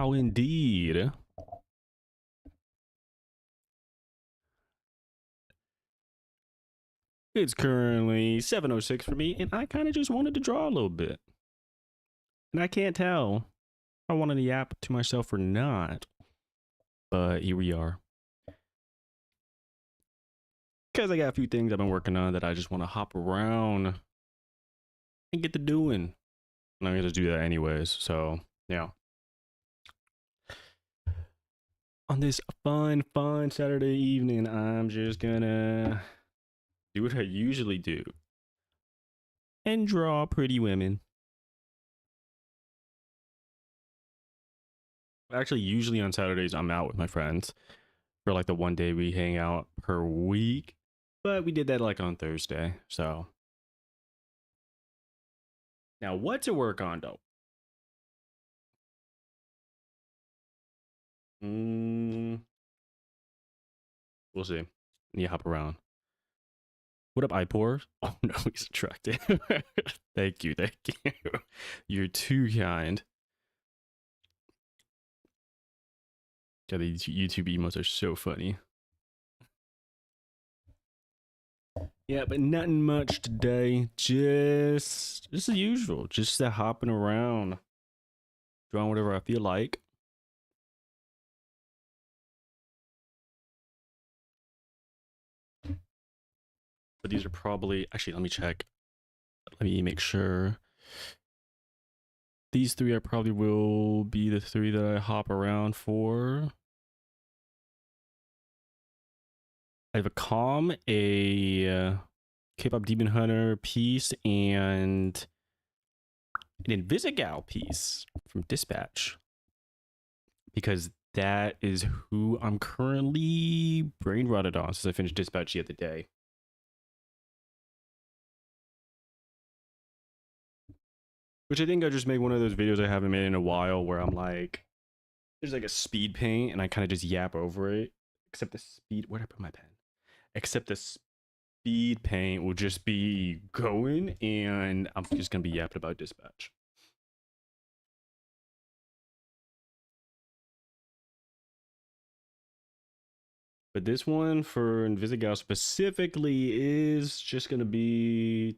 How indeed. It's currently 7:06 for me, and I kind of just wanted to draw a little bit. And I can't tell if I wanted to yap to myself or not. But here we are. Because I got a few things I've been working on that I just want to hop around and get to doing. And I'm going to do that anyways. So, yeah. On this fun Saturday evening, I'm just going to do what I usually do and draw pretty women. Actually, usually on Saturdays, I'm out with my friends for like the one day we hang out per week. But we did that like on Thursday. So now what to work on though? We'll see. You hop around. What up, iPores? Oh no, he's attractive. Thank you. You're too kind. God, these YouTube emotes are so funny. Yeah, but nothing much today. Just as usual. Just hopping around. Drawing whatever I feel like. But these are probably... Actually, let me check. Let me make sure. These three I probably will be the three that I hop around for. I have a Calm, a K-pop Demon Hunter piece, and an Invisigal piece from Dispatch. Because that is who I'm currently brain rotted on since I finished Dispatch the other day. Which I think I just made one of those videos I haven't made in a while where I'm like, there's like a speed paint and I kind of just yap over it. Except the speed, where'd I put my pen? Except the speed paint will just be going and I'm just going to be yapping about Dispatch. But this one for Invisigal specifically is just going to be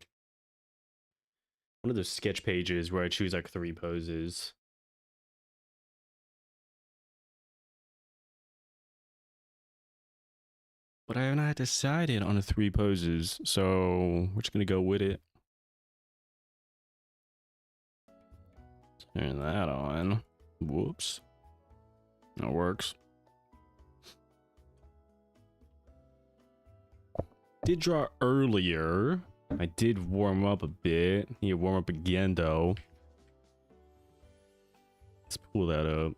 one of those sketch pages where I choose like 3 poses. But I have not decided on the 3 poses, so we're just going to go with it. Turn that on. Whoops. That works. Did draw earlier. I did warm up a bit. Need to warm up again though. Let's pull that up.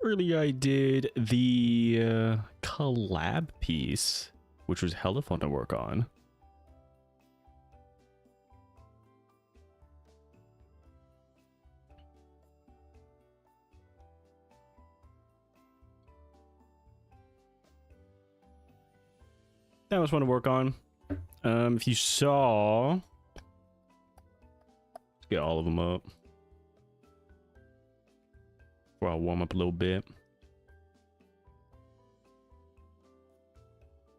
Earlier I did the collab piece, which was hella fun to work on. That was fun to work on. If you saw, let's get all of them up. Before I'll warm up a little bit.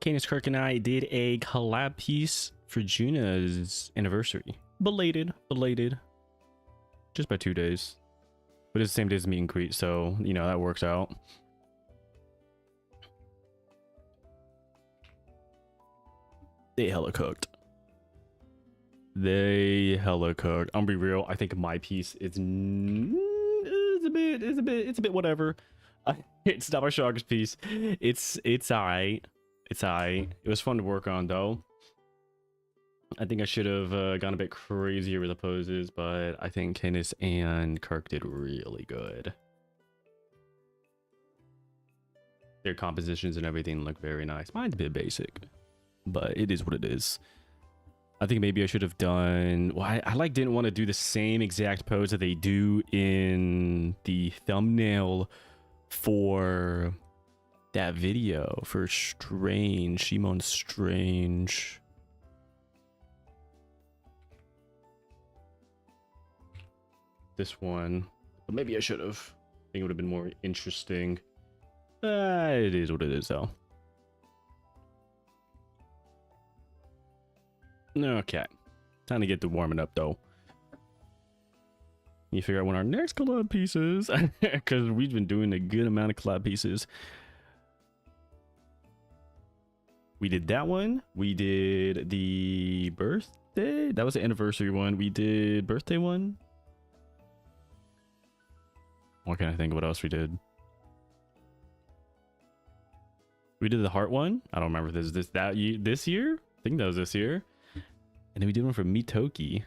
Canis Kirk and I did a collab piece for Juna's anniversary. Belated. Just by 2 days. But it's the same day as meet and greet, so, you know, that works out. They hella cooked. I'm gonna be real. I think my piece is a bit whatever. It's not my strongest piece. It's alright. It's alright. It was fun to work on though. I think I should have gone a bit crazier with the poses, but I think Canis and Kirk did really good. Their compositions and everything look very nice. Mine's a bit basic, but it is what it is. I think maybe I should have done... Well, I like didn't want to do the same exact pose that they do in the thumbnail for that video for Strange. Shimon Strange. this one, but maybe I should have. I think it would have been more interesting. It is what it is, though. Okay, time to get to warming up, though. You figure out when our next collab piece is, because we've been doing a good amount of collab pieces. We did that one. We did the birthday. That was the anniversary one. We did birthday one. What can I think of what else we did? We did the heart one. I don't remember if this year. I think that was this year. And then we did one for Mitoki.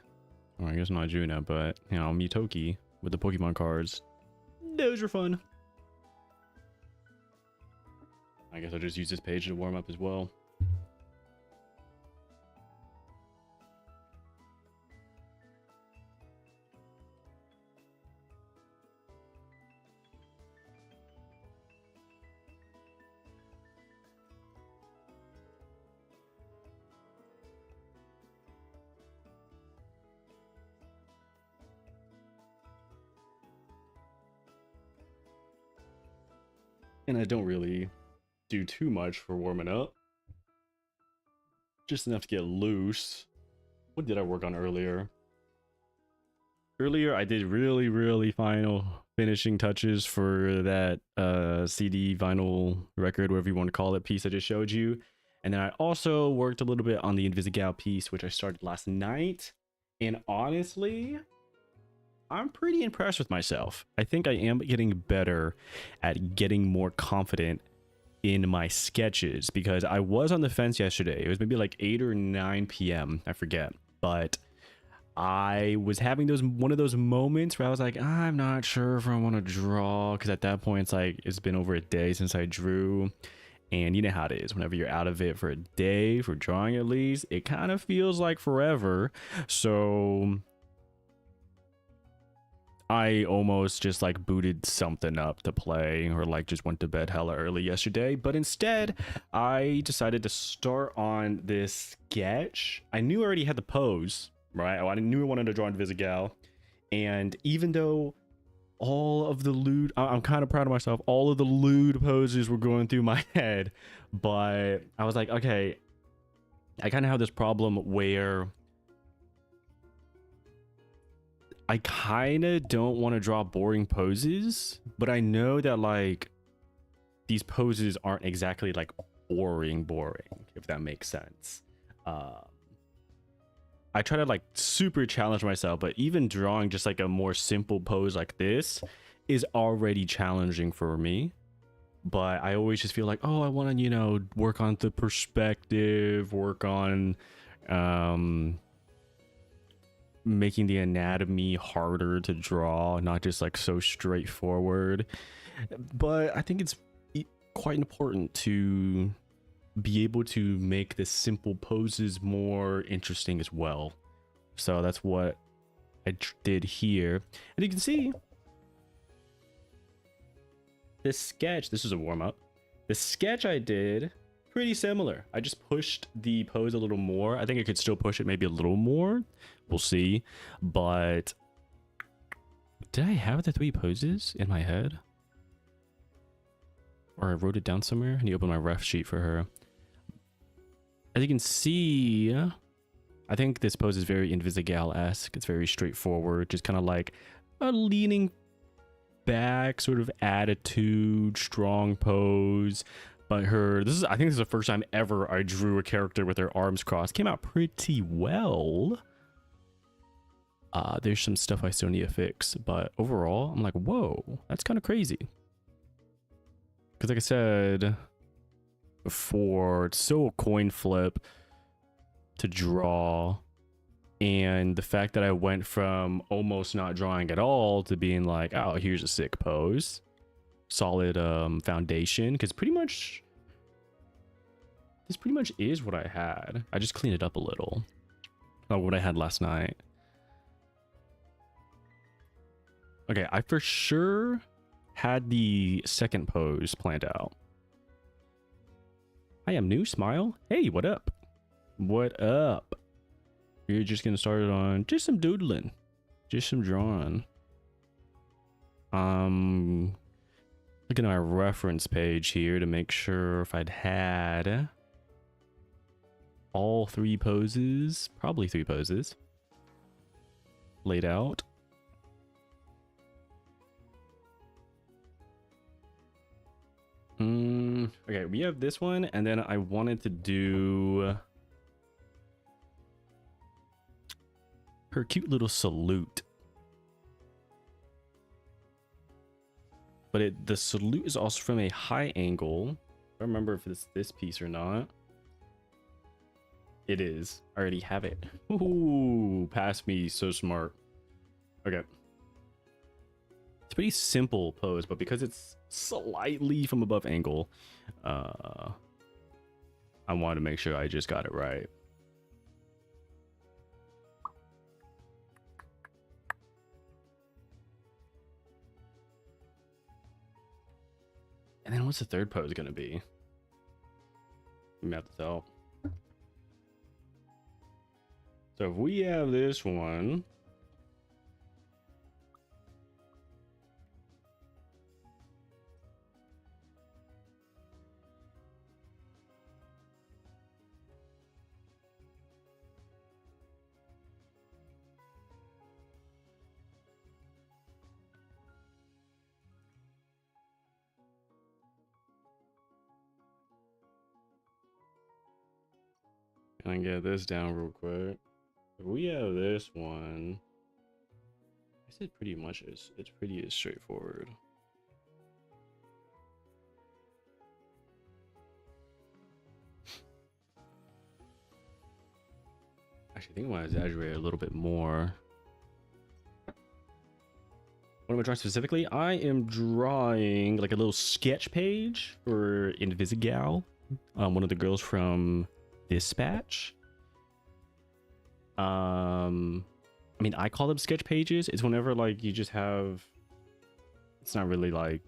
Well, I guess not Juna, but you know, Mitoki with the Pokemon cards. Those were fun. I guess I'll just use this page to warm up as well. And I don't really do too much for warming up. Just enough to get loose. What did I work on earlier? Earlier, I did really final finishing touches for that CD, vinyl, record, whatever you want to call it, piece I just showed you. And then I also worked a little bit on the Invisigal piece, which I started last night. And honestly, I'm pretty impressed with myself. I think I am getting better at getting more confident in my sketches, because I was on the fence yesterday. It was maybe like 8 or 9 p.m. I forget, but I was having one of those moments where I was like, I'm not sure if I want to draw, because at that point it's like it's been over a day since I drew, and you know how it is. Whenever you're out of it for a day, for drawing at least, it kind of feels like forever. So I almost just like booted something up to play, or like just went to bed hella early yesterday. But instead, I decided to start on this sketch. I knew I already had the pose, right? I knew I wanted to draw Invisigal. And even though all of the lewd, I'm kind of proud of myself, all of the lewd poses were going through my head. But I was like, okay, I kind of have this problem where I kind of don't want to draw boring poses, but I know that like these poses aren't exactly like boring, if that makes sense. I try to like super challenge myself, but even drawing just like a more simple pose like this is already challenging for me. But I always just feel like, oh, I want to, you know, work on the perspective, work on making the anatomy harder to draw, not just like so straightforward. But I think it's quite important to be able to make the simple poses more interesting as well. So that's what I did here. And you can see this sketch, this is a warm-up. The sketch I did, pretty similar. I just pushed the pose a little more. I think I could still push it maybe a little more. We'll see. But did I have the 3 poses in my head? Or I wrote it down somewhere? I need to open my ref sheet for her. As you can see, I think this pose is very Invisigal-esque. It's very straightforward, just kind of like a leaning back sort of attitude, strong pose. But I think this is the first time ever I drew a character with their arms crossed. Came out pretty well. There's some stuff I still need to fix, but overall, I'm like, whoa, that's kind of crazy. Because like I said before, it's so a coin flip to draw. And the fact that I went from almost not drawing at all to being like, oh, here's a sick pose. Solid foundation. Because this pretty much is what I had. I just cleaned it up a little. Oh, what I had last night. Okay, I for sure had the second pose planned out. I am new, smile. Hey, what up? What up? You're just gonna start it on just some doodling, just some drawing. Looking at my reference page here to make sure if I'd had all three poses, probably three poses, laid out. Okay, we have this one, and then I wanted to do her cute little salute. But the salute is also from a high angle. I don't remember if it's this piece or not. It is. I already have it. Ooh, pass me, so smart. Okay. It's a pretty simple pose, but because it's slightly from above angle, I wanted to make sure I just got it right. And then what's the third pose gonna be? You have to tell. So if we have this one, can I get this down real quick? If we have this one, I said pretty much it's pretty straightforward. Actually, I think I want to exaggerate a little bit more. What am I drawing specifically? I am drawing like a little sketch page for Invisigal, one of the girls from Dispatch. I mean, I call them sketch pages. It's whenever like you just have, it's not really like,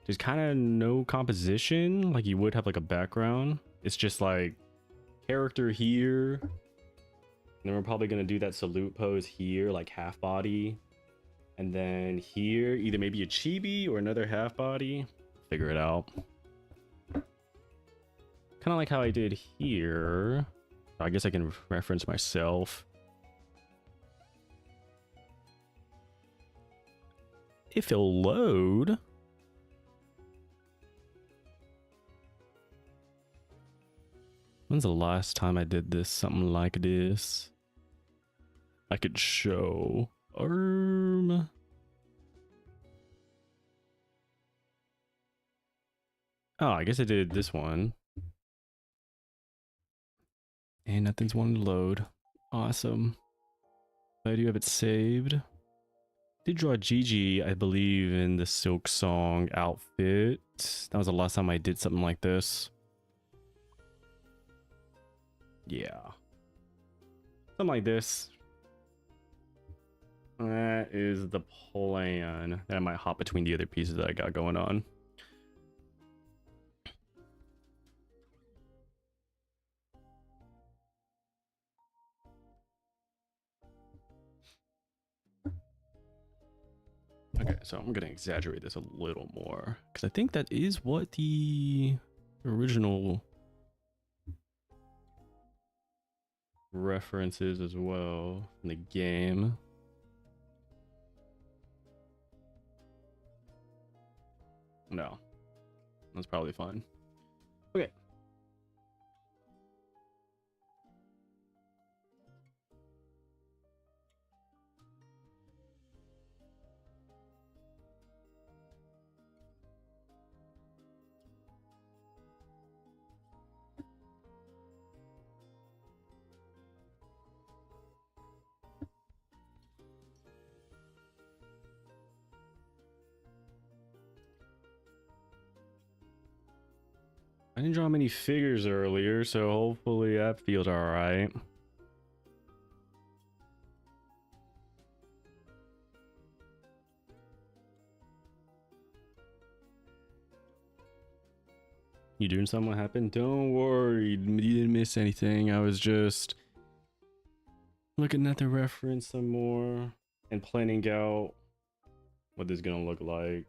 there's kind of no composition like you would have like a background. It's just like character here, and then we're probably gonna do that salute pose here, like half body, and then here either maybe a chibi or another half body. Figure it out. Kind of like how I did here. I guess I can reference myself. If it'll load. When's the last time I did this? Something like this. I could show. Oh, I guess I did this one. And nothing's wanting to load. Awesome. I do have it saved. Did draw Gigi, I believe, in the Silk Song outfit. That was the last time I did something like this. Yeah. Something like this. That is the plan. Then I might hop between the other pieces that I got going on. Okay, so I'm gonna exaggerate this a little more because I think that is what the original reference is as well in the game. No, that's probably fine. Okay. I didn't draw many figures earlier, so hopefully that feels all right. You doing something? What happened? Don't worry, you didn't miss anything. I was just looking at the reference some more. and planning out what this is gonna look like.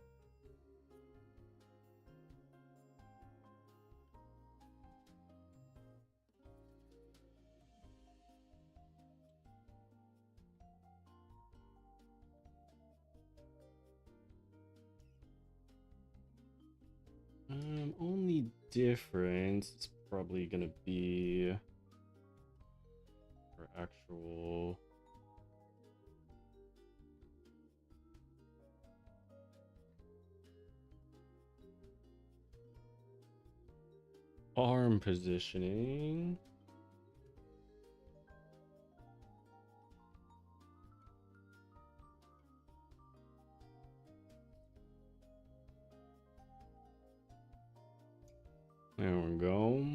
Only difference is probably gonna be for actual arm positioning. There we go.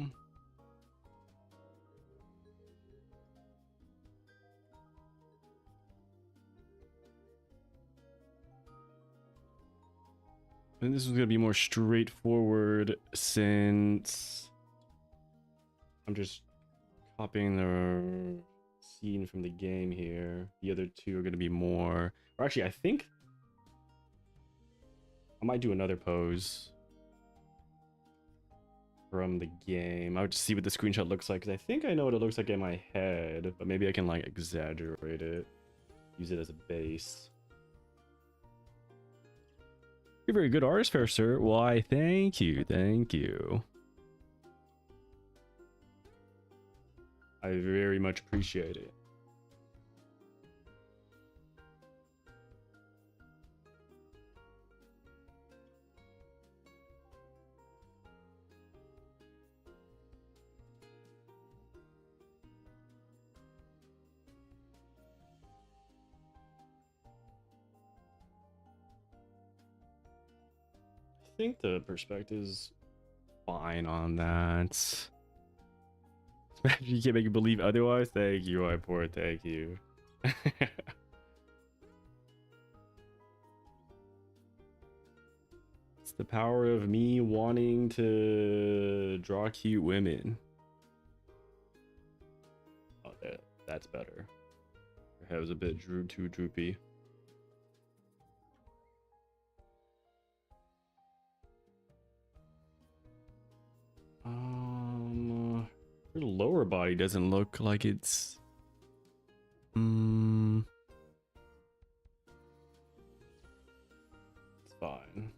And this is going to be more straightforward since I'm just copying the scene from the game here. The other two are going to be more... Or actually, I think I might do another pose from the game. I would just see what the screenshot looks like, because I think I know what it looks like in my head, but maybe I can like exaggerate it, use it as a base. You're a very good artist, fair sir. Why, thank you, thank you. I very much appreciate it. I think the perspective's fine on that. You can't make me believe otherwise. Thank you, I poor. Thank you. It's the power of me wanting to draw cute women. Oh, that's better. Her head was a bit too droopy. Her lower body doesn't look like it's... It's fine.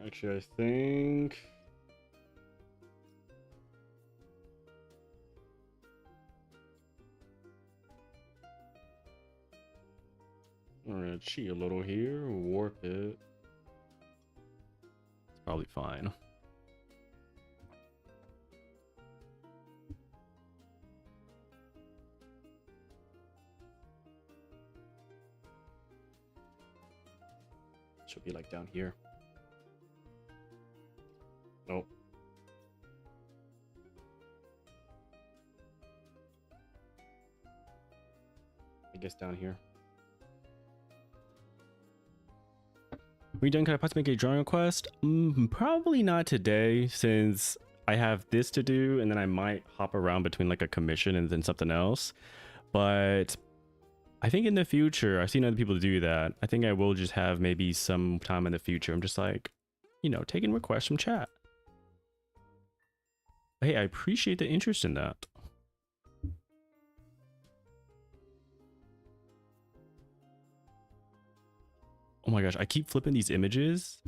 Actually, I think... I'm gonna cheat a little here, warp it. It's probably fine. Should be like down here. Nope. I guess down here. We done? Can I possibly make a drawing request? Probably not today, since I have this to do, and then I might hop around between like a commission and then something else. But I think in the future, I've seen other people do that. I think I will just have maybe some time in the future. I'm just like, you know, taking requests from chat. Hey, I appreciate the interest in that. Oh my gosh, I keep flipping these images.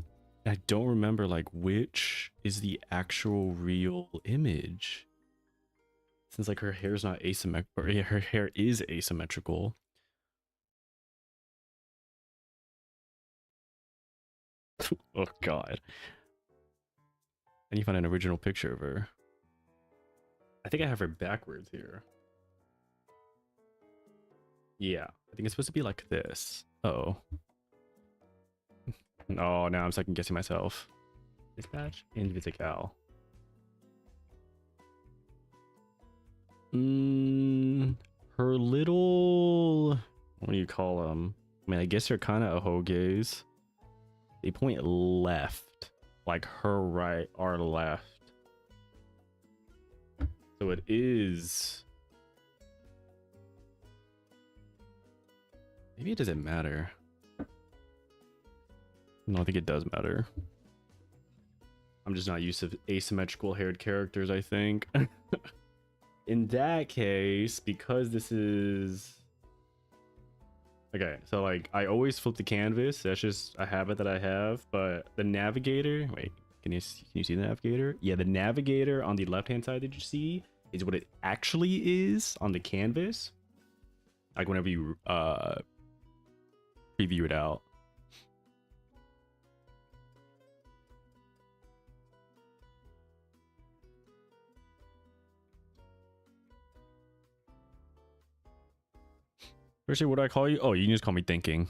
And I don't remember like which is the actual real image. Since like her hair's not asymmetrical, or her hair is asymmetrical. Oh god. I need to find an original picture of her. I think I have her backwards here. Yeah, I think it's supposed to be like this. Oh. No, now I'm second guessing myself. Dispatch and Visical. Her little, what do you call them? I mean, I guess they're kind of ahoges. They point left, like her right, our left. So it is. Maybe it doesn't matter. No, I think it does matter. I'm just not used to asymmetrical haired characters, I think. In that case, because this is... Okay, so like, I always flip the canvas. That's just a habit that I have. But the navigator... Wait, can you see the navigator? Yeah, the navigator on the left-hand side that you see is what it actually is on the canvas. Like whenever you preview it out. Firstly, what do I call you? Oh, you can just call me Thinking.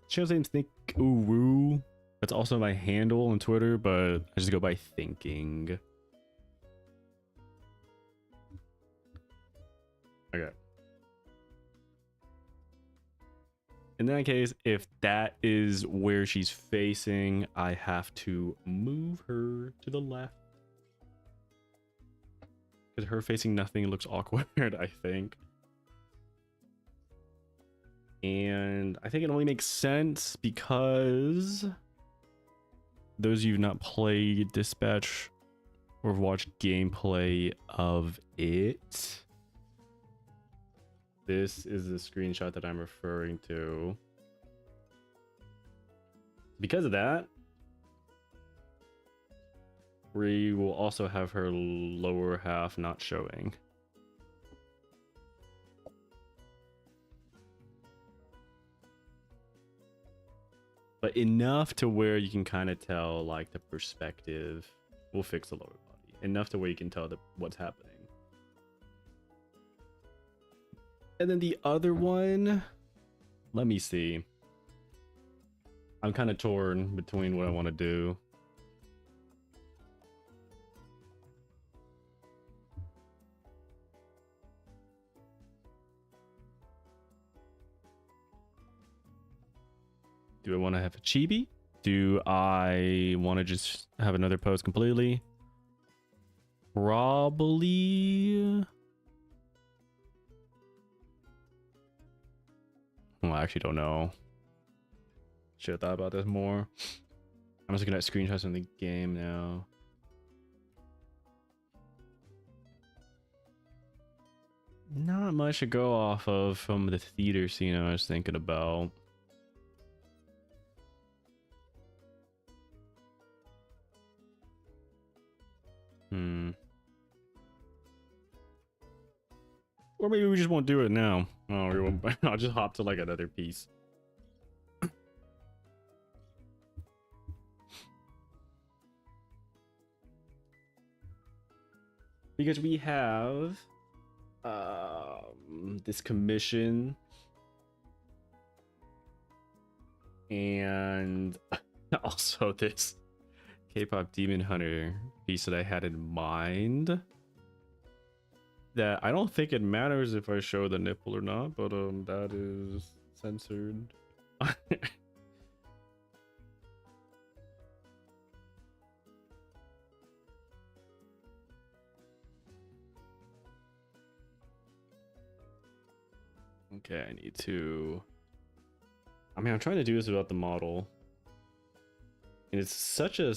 Shows name's Think Uru. That's also my handle on Twitter, but I just go by Thinking. Okay. In that case, if that is where she's facing, I have to move her to the left. Because her facing nothing looks awkward, I think. And I think it only makes sense because those of you who've not played Dispatch or watched gameplay of it, this is the screenshot that I'm referring to. Because of that, we will also have her lower half not showing. But enough to where you can kind of tell like the perspective. We'll fix the lower body. Enough to where you can tell what's happening. And then the other one, let me see. I'm kind of torn between what I want to do. Do I want to have a chibi? Do I want to just have another pose completely? Probably. Well, I actually don't know. Should have thought about this more. I'm just looking at screenshots in the game now. Not much to go off of from the theater scene I was thinking about. Or maybe we just won't do it now. Oh, we won't. I'll just hop to like another piece. Because we have this commission and also this K-pop Demon Hunter piece that I had in mind. That I don't think it matters if I show the nipple or not, but that is censored. Okay, I need to... I mean, I'm trying to do this without the model. And it's such a...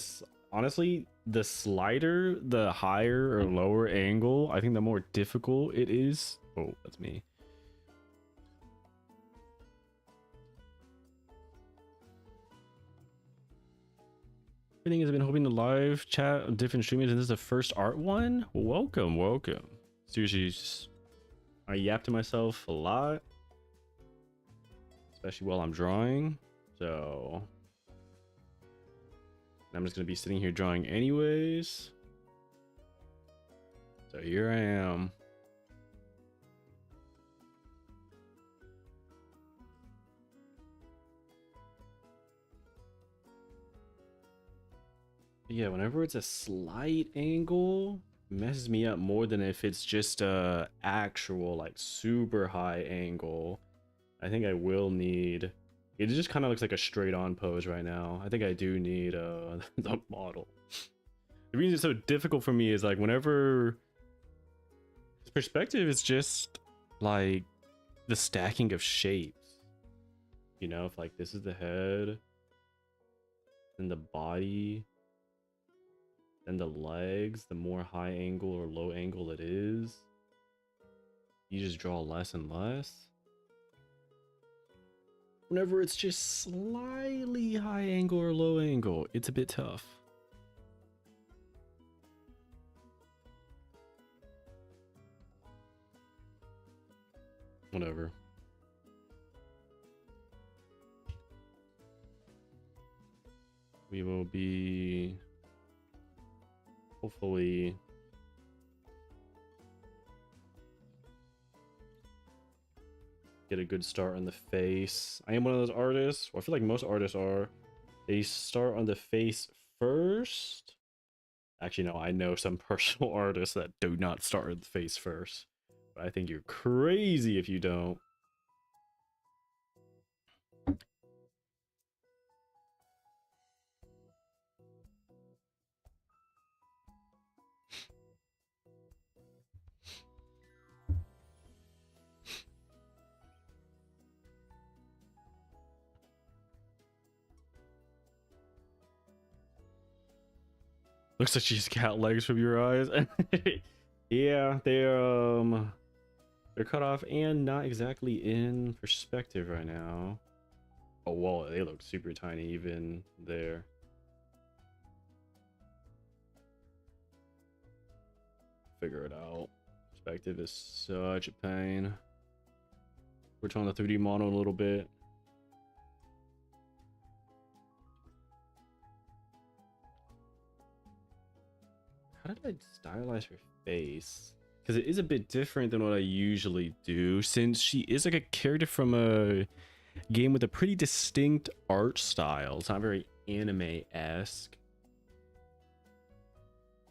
Honestly, the slider, the higher or lower angle, I think the more difficult it is. Oh, that's me. Everything has been hoping to live chat on different streamers, and this is the first art one? Welcome, welcome. Seriously, I yap to myself a lot, especially while I'm drawing, so I'm just gonna be sitting here drawing anyways. So here I am. Yeah, whenever it's a slight angle, it messes me up more than if it's just a actual like super high angle. I think I will need. It just kind of looks like a straight on pose right now. I think I do need the model. The reason it's so difficult for me is like whenever perspective is just like the stacking of shapes. You know, if like this is the head, then the body, then the legs, the more high angle or low angle it is, you just draw less and less. Whenever it's just slightly high angle or low angle, it's a bit tough. Whatever. We will be hopefully get a good start on the face. I am one of those artists. Well, I feel like most artists are. They start on the face first. Actually, no, I know some personal artists that do not start on the face first. But I think you're crazy if you don't. Looks like she's got legs from your eyes. Yeah, they're cut off and not exactly in perspective right now. Oh well, they look super tiny even there. Figure it out. Perspective is such a pain. We're on the 3D model a little bit. How did I stylize her face? Because it is a bit different than what I usually do, since she is like a character from a game with a pretty distinct art style. It's not very anime-esque.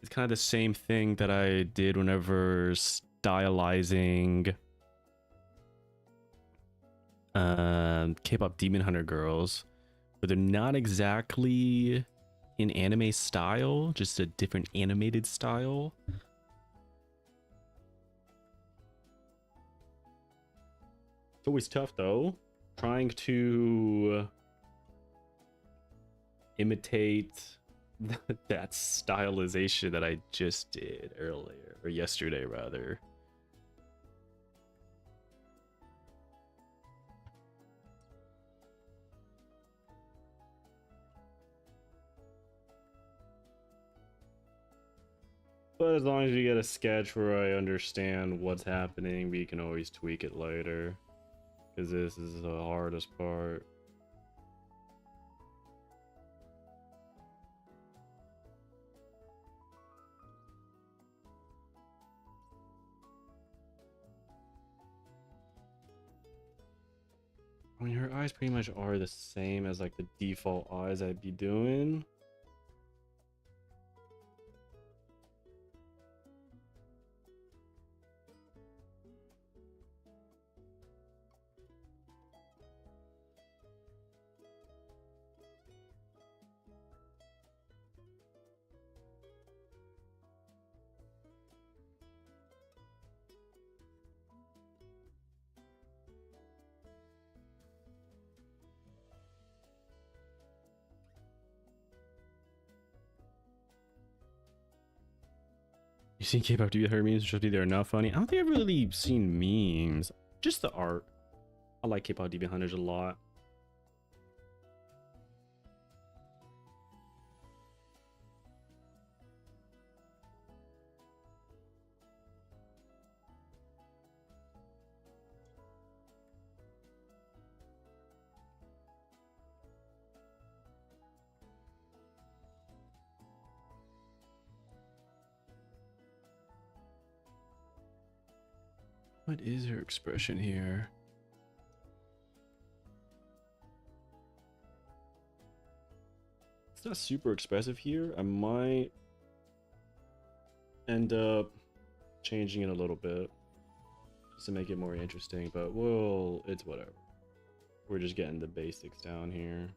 It's kind of the same thing that I did whenever stylizing K-pop Demon Hunter girls, but they're not exactly in anime style, just a different animated style. It's always tough though, trying to imitate that stylization that I just did earlier, or yesterday rather. But as long as you get a sketch where I understand what's happening, we can always tweak it later. Because this is the hardest part. I mean, her eyes pretty much are the same as like the default eyes I'd be doing. You seen K-pop do her memes? Just be they're not funny. I don't think I've really seen memes. Just the art. I like K-pop DB Hunters a lot. What is her expression here? It's not super expressive here. I might end up changing it a little bit just to make it more interesting, but well, it's whatever. We're just getting the basics down here.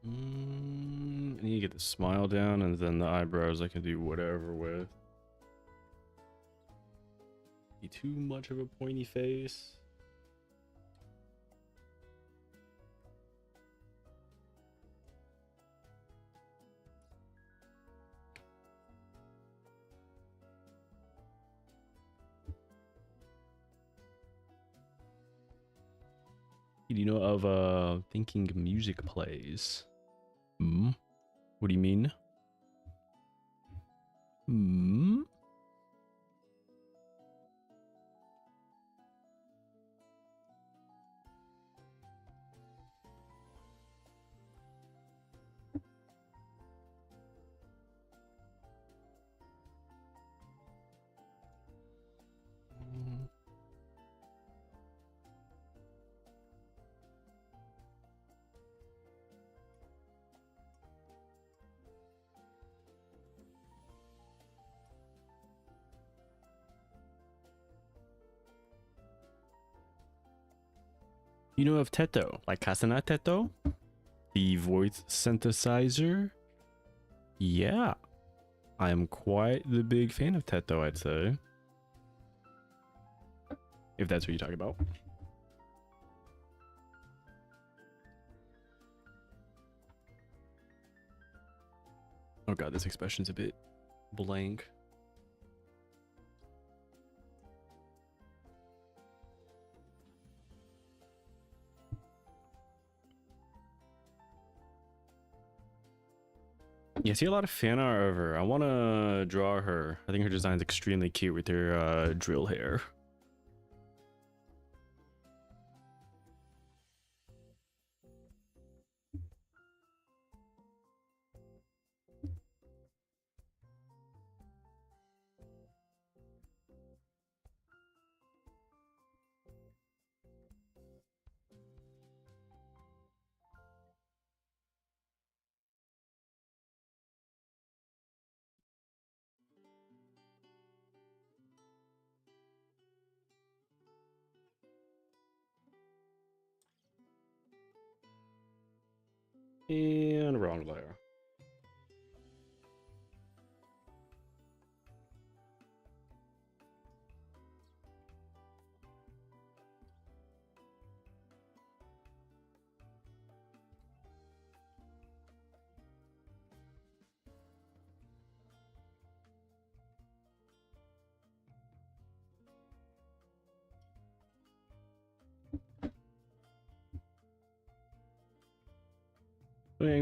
I need to get the smile down, and then the eyebrows I can do whatever with. Be too much of a pointy face. Do you know of thinking music plays? Hmm? What do you mean? Hmm? You know of Teto, like Kasana Teto? The voice synthesizer? Yeah. I am quite the big fan of Teto, I'd say. If that's what you're talking about. Oh god, this expression's a bit blank. Yeah, I see a lot of fan art of her. I want to draw her. I think her design's extremely cute with her drill hair. And wrong layer.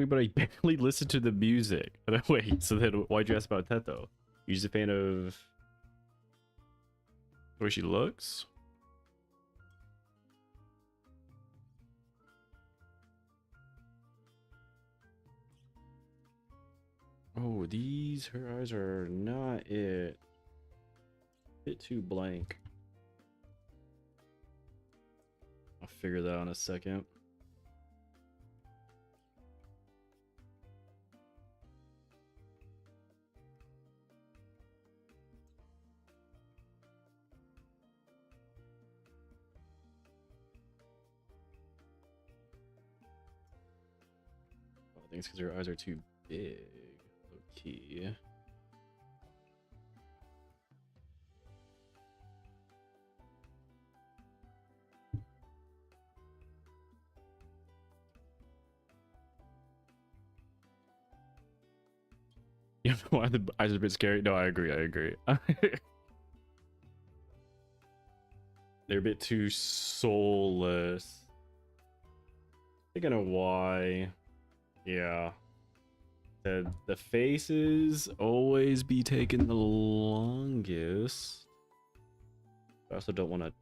But I barely listen to the music. Wait, so then why'd you ask about Teto? You're just a fan of the way she looks? Oh, her eyes are not it. A bit too blank. I'll figure that out in a second. I think it's because her eyes are too big. Okay. You know why the eyes are a bit scary? No, I agree. They're a bit too soulless. Thinking of why. Yeah. The faces always be taking the longest. I also don't want to.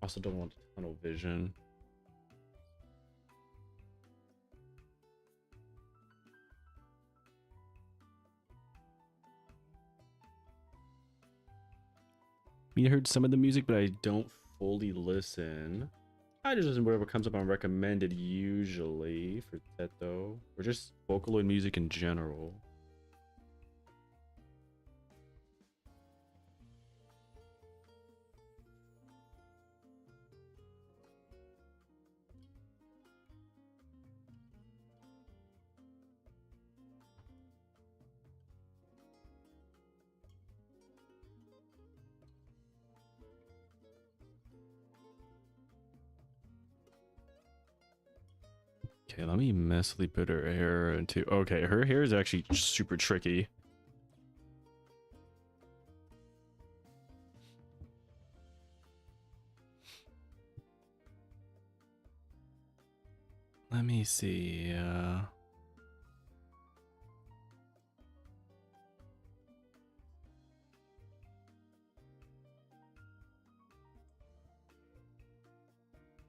Also don't want tunnel vision. I mean, I heard some of the music, but I don't fully listen. I just listen to whatever comes up on recommended usually for Teto, or just Vocaloid music in general. Okay, let me messily put her hair into. Okay, her hair is actually super tricky. Let me see.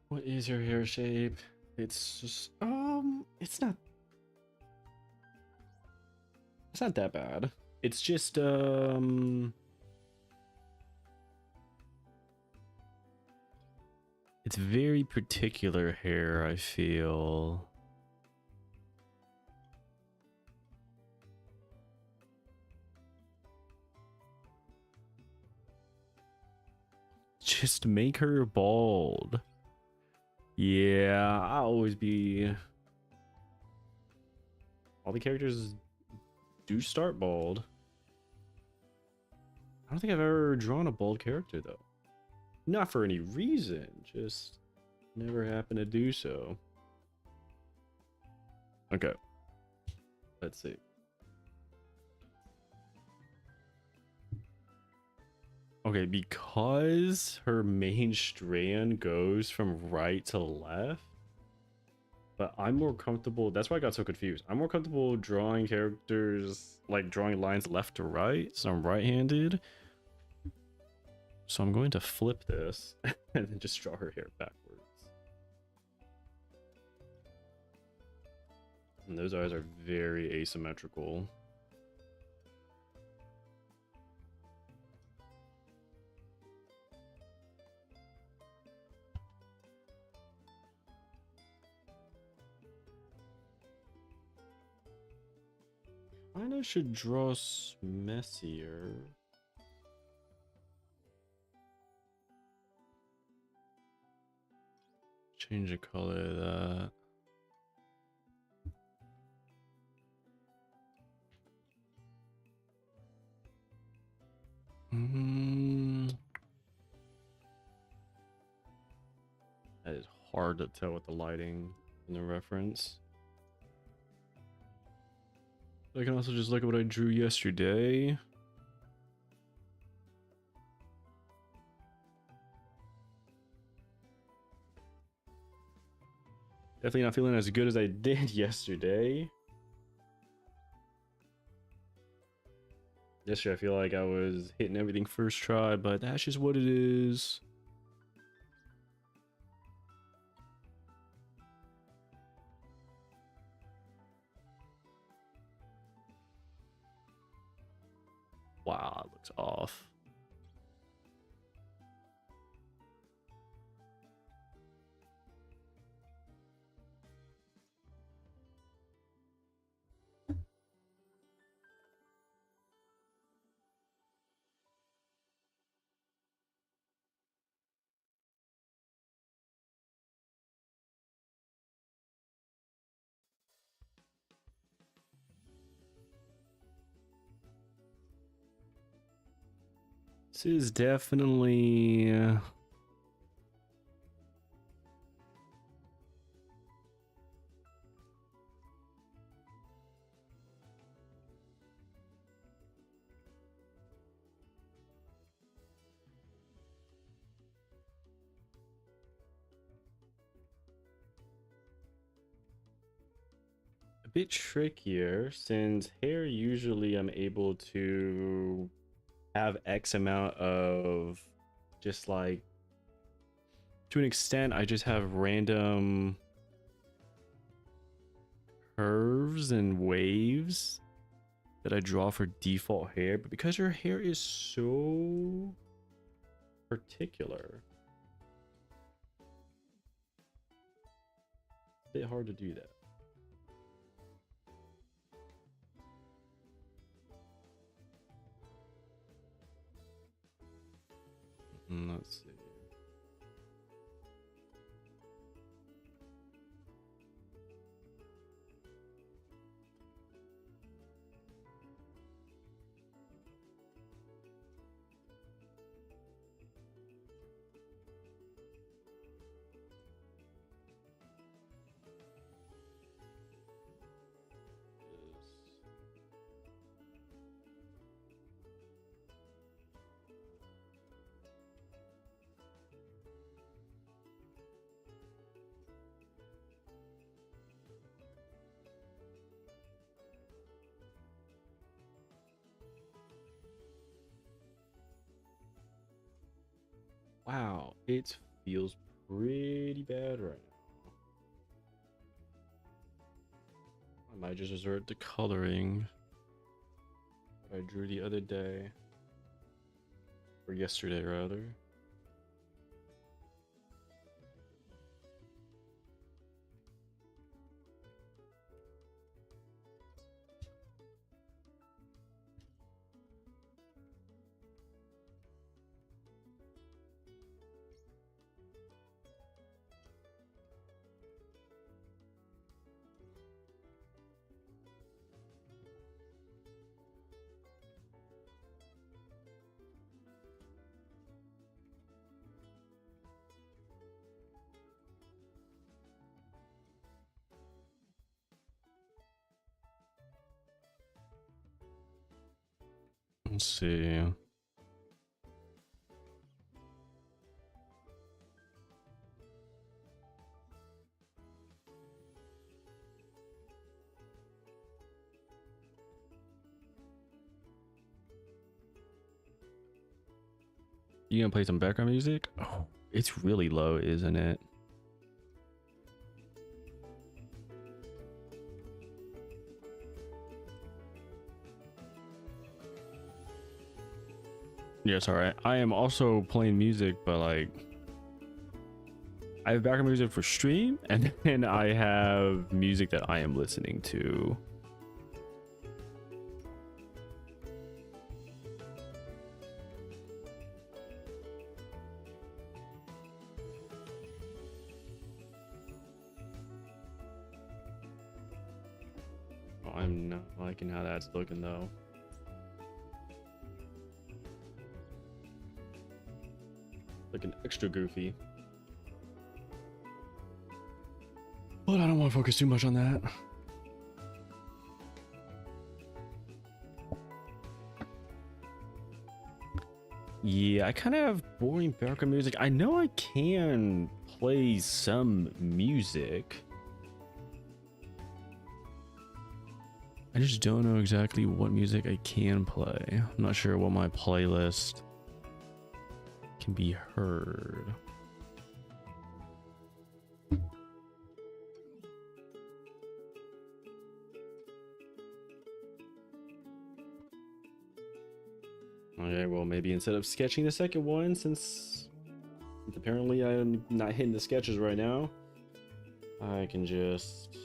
What is her hair shape? It's just it's not that bad. It's just it's very particular hair, I feel. Just make her bald. Yeah, I'll always be. All the characters do start bald. I don't think I've ever drawn a bald character though. Not for any reason, just never happened to do so. Okay, let's see. Okay, because her main strand goes from right to left, but I'm more comfortable. That's why I got so confused. I'm more comfortable drawing characters, like drawing lines left to right, so I'm right-handed. So I'm going to flip this and then just draw her hair backwards. And those eyes are very asymmetrical. Kinda should draw messier. Change the color of that. That is hard to tell with the lighting and the reference. I can also just look at what I drew yesterday. Definitely not feeling as good as I did yesterday. Yesterday I feel like I was hitting everything first try, but that's just what it is. Wow, it looks off. This is definitely bit trickier since hair usually I'm able to have X amount of just like to an extent I just have random curves and waves that I draw for default hair, but because your hair is so particular, it's a bit hard to do that. Let's see. Wow, it feels pretty bad right now. I might just resort to coloring that I drew the other day, or yesterday rather. Let's see. You gonna play some background music? Oh, it's really low, isn't it? Yes, all right. I am also playing music, but like I have background music for stream, and then I have music that I am listening to. Oh, I'm not liking how that's looking though. Looking extra goofy. But I don't want to focus too much on that. Yeah, I kind of have boring background music. I know I can play some music. I just don't know exactly what music I can play. I'm not sure what my playlist can be heard. Okay, well, maybe instead of sketching the second one, since apparently I'm not hitting the sketches right now, I can just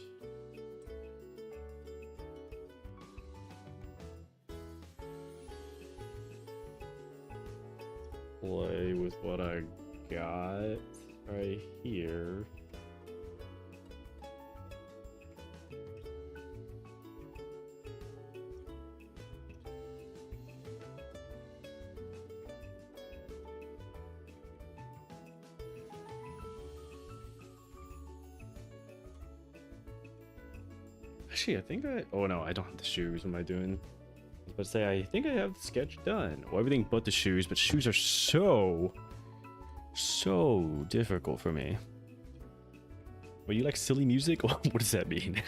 play with what I got right here. Actually, I think oh no, I don't have the shoes. What am I doing? I was about to say, I think I have the sketch done. Well, everything but the shoes, but shoes are so difficult for me. Well, you like silly music? What does that mean?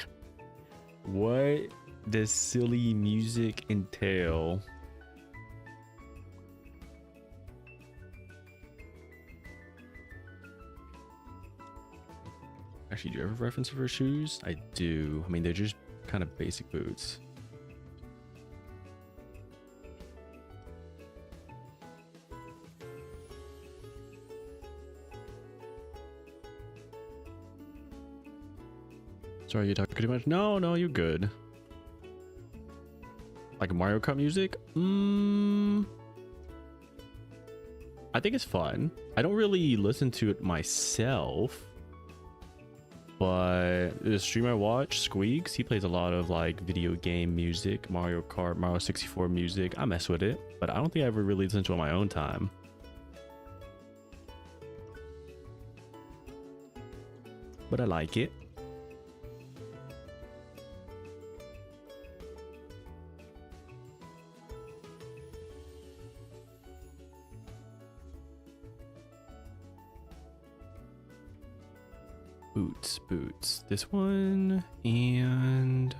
What does silly music entail? Actually, do you have a reference for shoes? I do. I mean, they're just kind of basic boots. Sorry, you talking too much? No, no, you're good. Like Mario Kart music? I think it's fun. I don't really listen to it myself. But the streamer I watch, Squeaks, he plays a lot of like video game music, Mario Kart, Mario 64 music. I mess with it, but I don't think I ever really listen to it on my own time. But I like it. Boots. This one and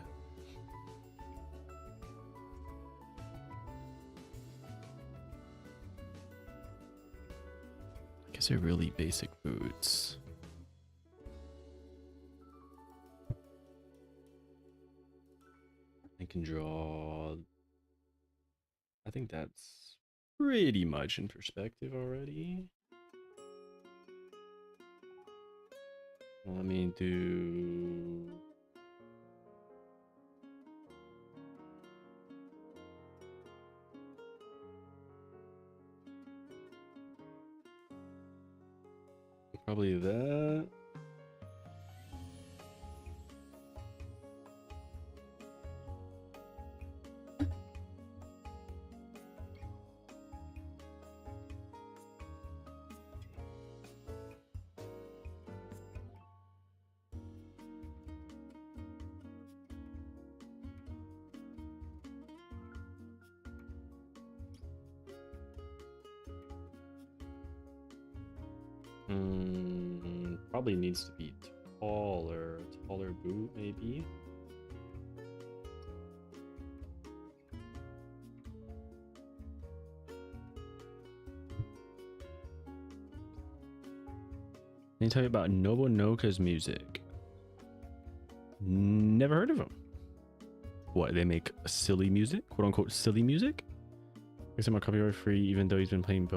I guess they're really basic boots. I can draw. I think that's pretty much in perspective already. Let me do. Probably that. Probably needs to be taller boot maybe. Let me tell you about Nobunoka's music. Never heard of him. What, they make silly music? Quote unquote silly music? Makes him copyright free even though he's been playing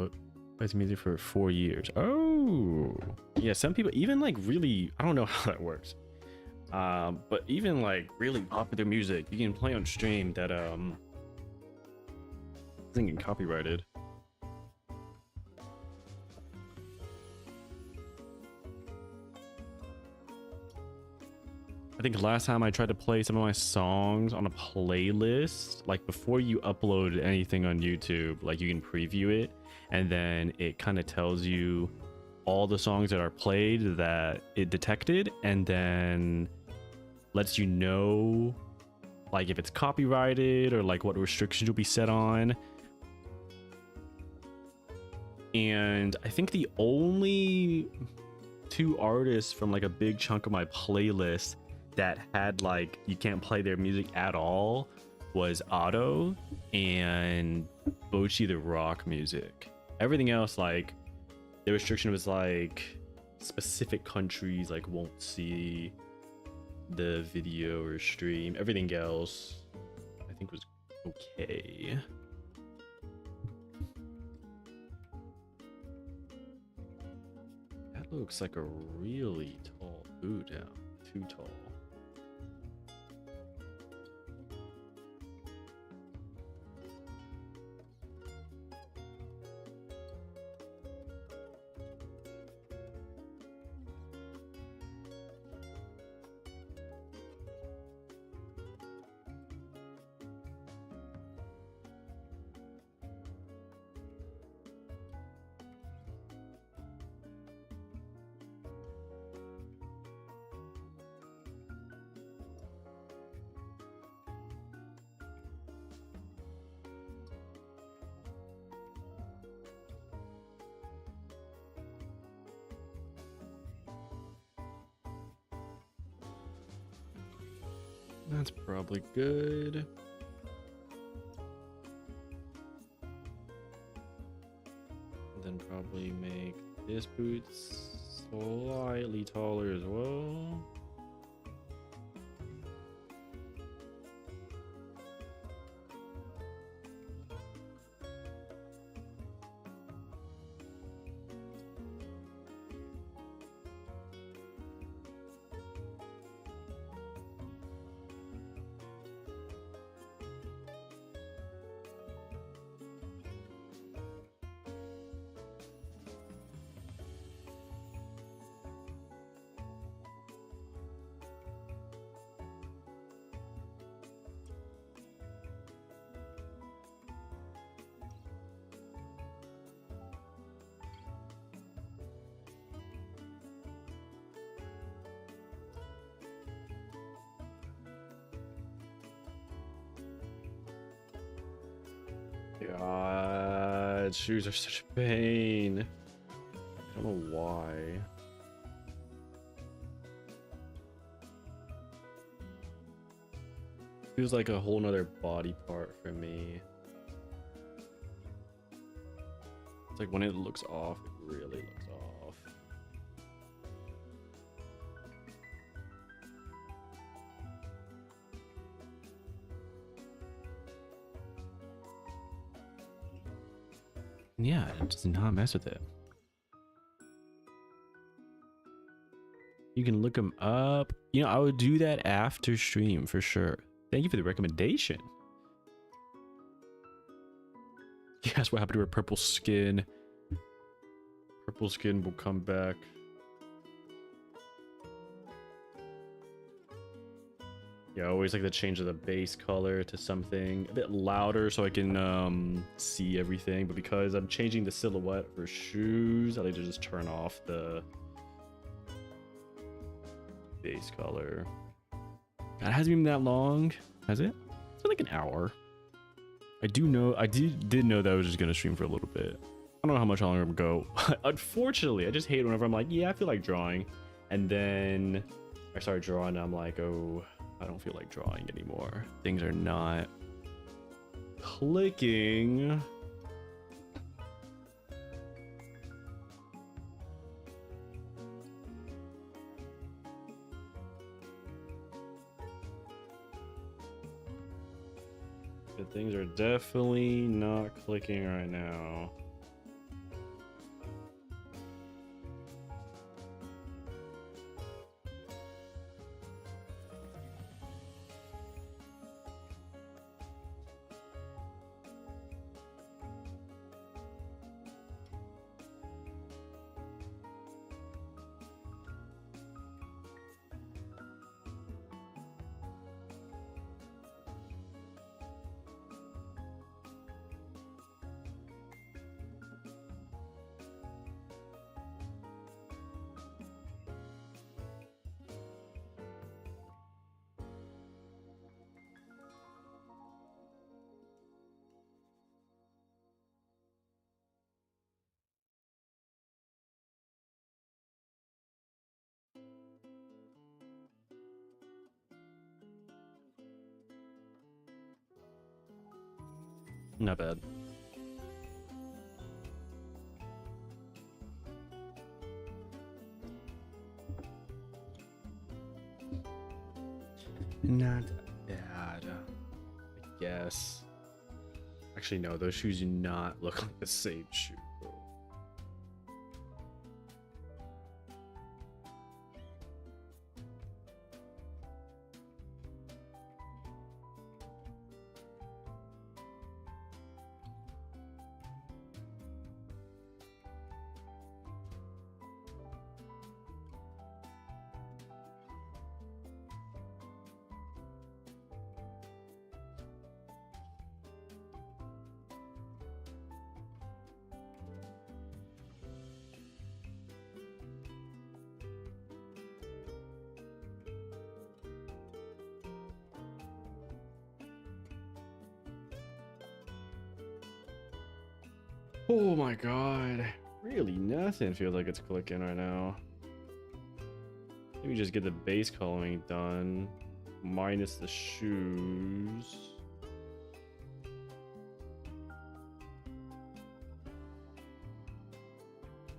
music for 4 years. Oh yeah, some people even like really, I don't know how that works, but even like really popular music you can play on stream that isn't getting copyrighted. I think last time I tried to play some of my songs on a playlist, like before you upload anything on YouTube, like you can preview it and then it kind of tells you all the songs that are played that it detected and then lets you know like if it's copyrighted or like what restrictions will be set on. And I think the only 2 artists from like a big chunk of my playlist that had like you can't play their music at all was Otto and Bochi the Rock music. Everything else, like the restriction was like specific countries like won't see the video or stream. Everything else I think was okay. That looks like a really tall boot now. Too tall. That's probably good. Then probably make this boot slightly taller as well. God, shoes are such a pain. I don't know why. Feels like a whole nother body part for me. It's like when it looks off, it really looks off. Yeah, it does not mess with it. You can look them up. You know, I would do that after stream for sure. Thank you for the recommendation. Yes, what happened to her purple skin? Purple skin will come back. Yeah, I always like to change the base color to something a bit louder so I can see everything. But because I'm changing the silhouette for shoes, I like to just turn off the base color. God, it hasn't been that long, has it? It's been like an hour. I did know that I was just gonna stream for a little bit. I don't know how much longer I'm gonna go. Unfortunately, I just hate whenever I'm like, yeah, I feel like drawing, and then I start drawing and I'm like, oh, I don't feel like drawing anymore. Things are not clicking. But things are definitely not clicking right now. Not bad. Not bad, I guess. Actually, no, those shoes do not look like the same shoe. Oh my god. Really, nothing feels like it's clicking right now. Maybe just get the base coloring done. minus the shoes.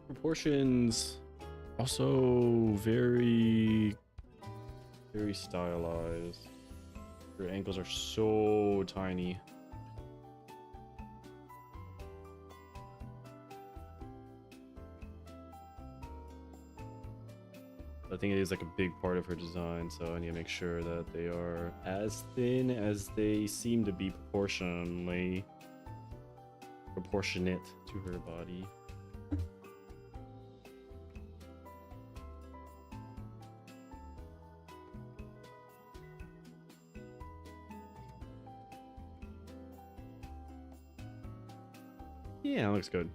Proportions also very stylized. Her ankles are so tiny. I think it is like a big part of her design, so I need to make sure that they are as thin as they seem to be proportionate to her body. Yeah, it looks good.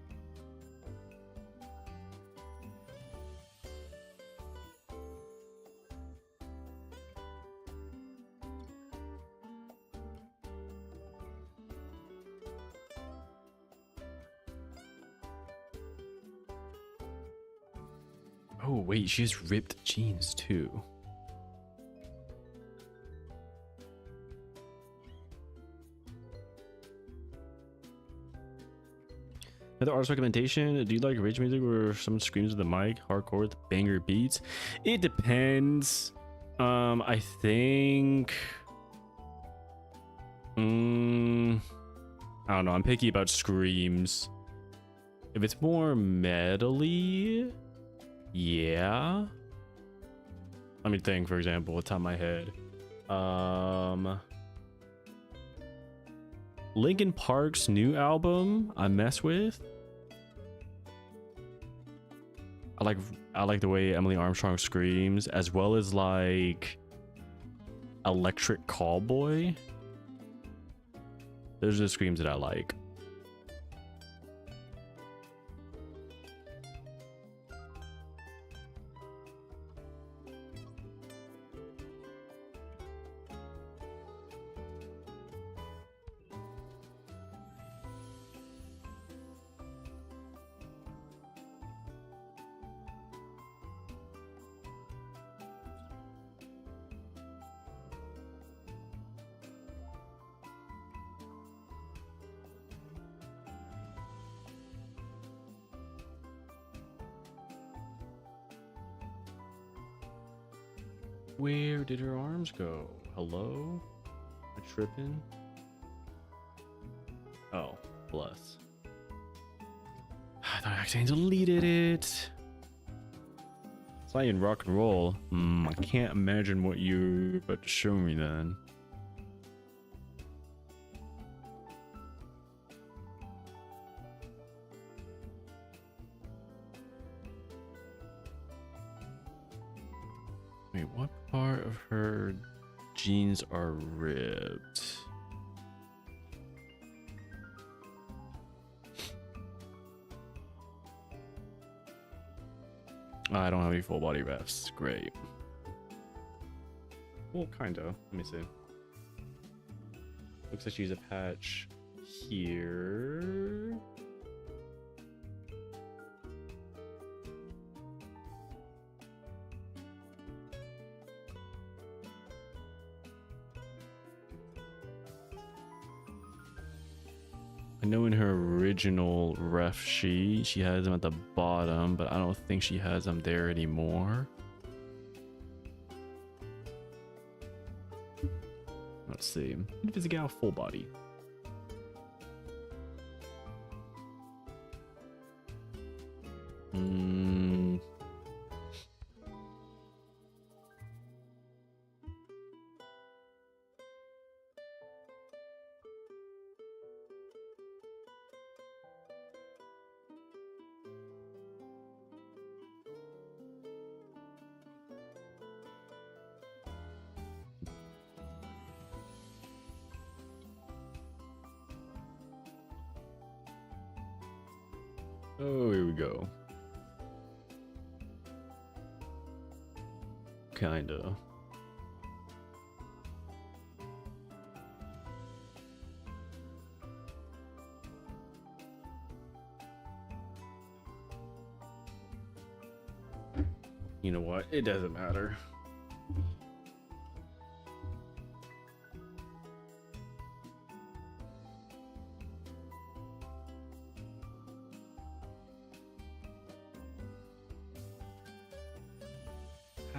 Oh, wait, she has ripped jeans too. Another artist recommendation: do you like rage music where someone screams at the mic, hardcore with banger beats? It depends. I think I don't know, I'm picky about screams. If it's more metally, yeah. Let me think, for example, what's on my head. Linkin Park's new album I mess with. I like the way Emily Armstrong screams, as well as like Electric Callboy. Those are the screams that I like. Where did her arms go? Hello? Am I tripping? Oh, bless. I thought I accidentally deleted it. It's not even rock and roll. I can't imagine what you're about to show me then. Wait, what part of her jeans are ripped? I don't have any full body refs. Great. Well, kinda. Let me see. Looks like she's a patch here. I know in her original ref sheet, she has them at the bottom, but I don't think she has them there anymore. Let's see. Invisigal full body. Oh, here we go. Kinda. You know what? It doesn't matter.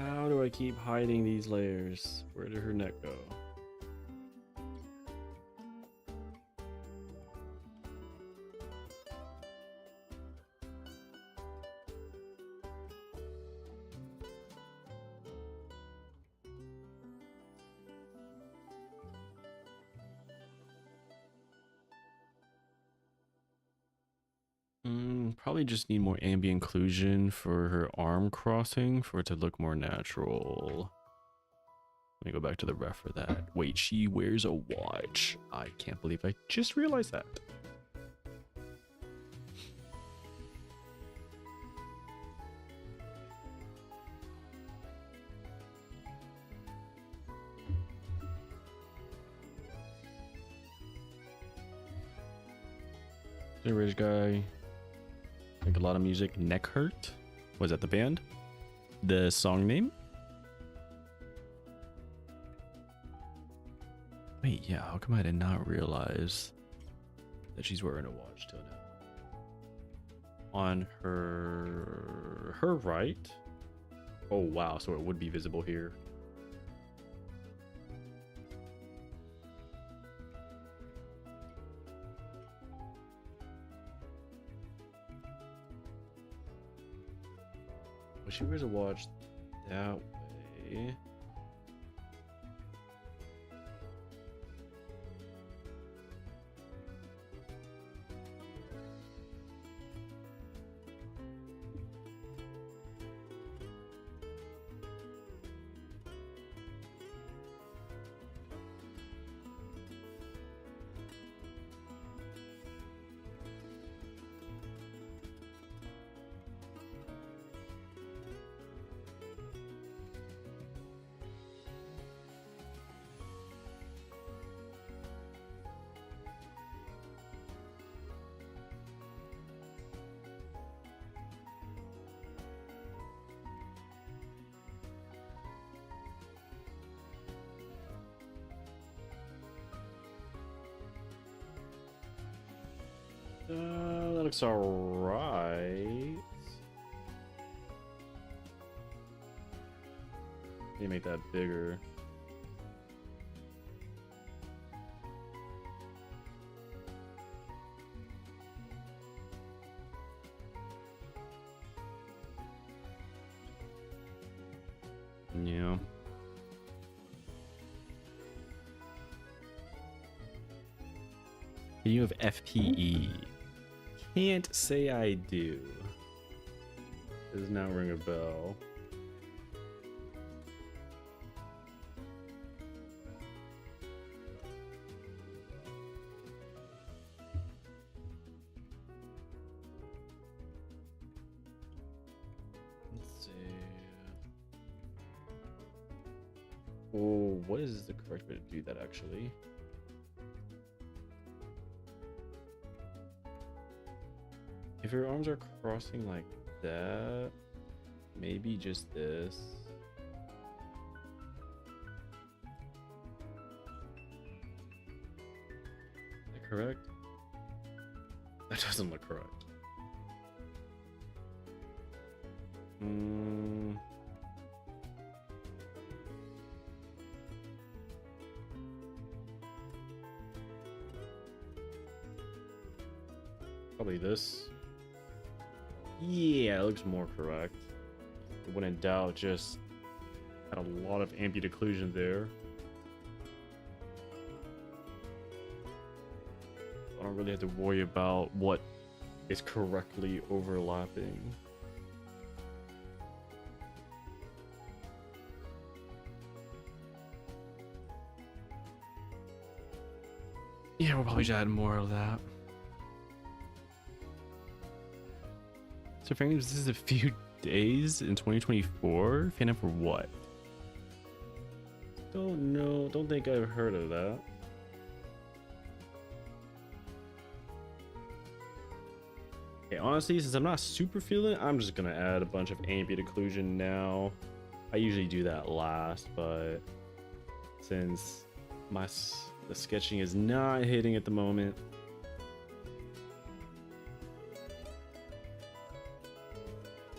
How do I keep hiding these layers? Where did her neck go? Probably just need more ambient occlusion for her arm crossing for it to look more natural. Let me go back to the ref for that. Wait, she wears a watch. I can't believe I just realized that. The rich guy. Like a lot of music. Neck Hurt. Was that the band? The song name? Wait, yeah, how come I did not realize that she's wearing a watch till now? On her right? Oh wow, so it would be visible here. Well, she wears a watch that way. That looks alright. Let me make that bigger. Yeah. You have FPE. Can't say I do. Does not ring a bell. Let's see. Oh, what is the correct way to do that actually? If your arms are crossing like that, maybe just this. Is that correct? That doesn't look correct. Probably this. Yeah, it looks more correct. When in doubt, just had a lot of ambient occlusion there. I don't really have to worry about what is correctly overlapping. Yeah, we'll probably just add more of that. So frames, this is a few days in 2024. Fan up for what? Don't know. Don't think I've heard of that. Okay, honestly, since I'm not super feeling it, I'm just gonna add a bunch of ambient occlusion now. I usually do that last, but since the sketching is not hitting at the moment,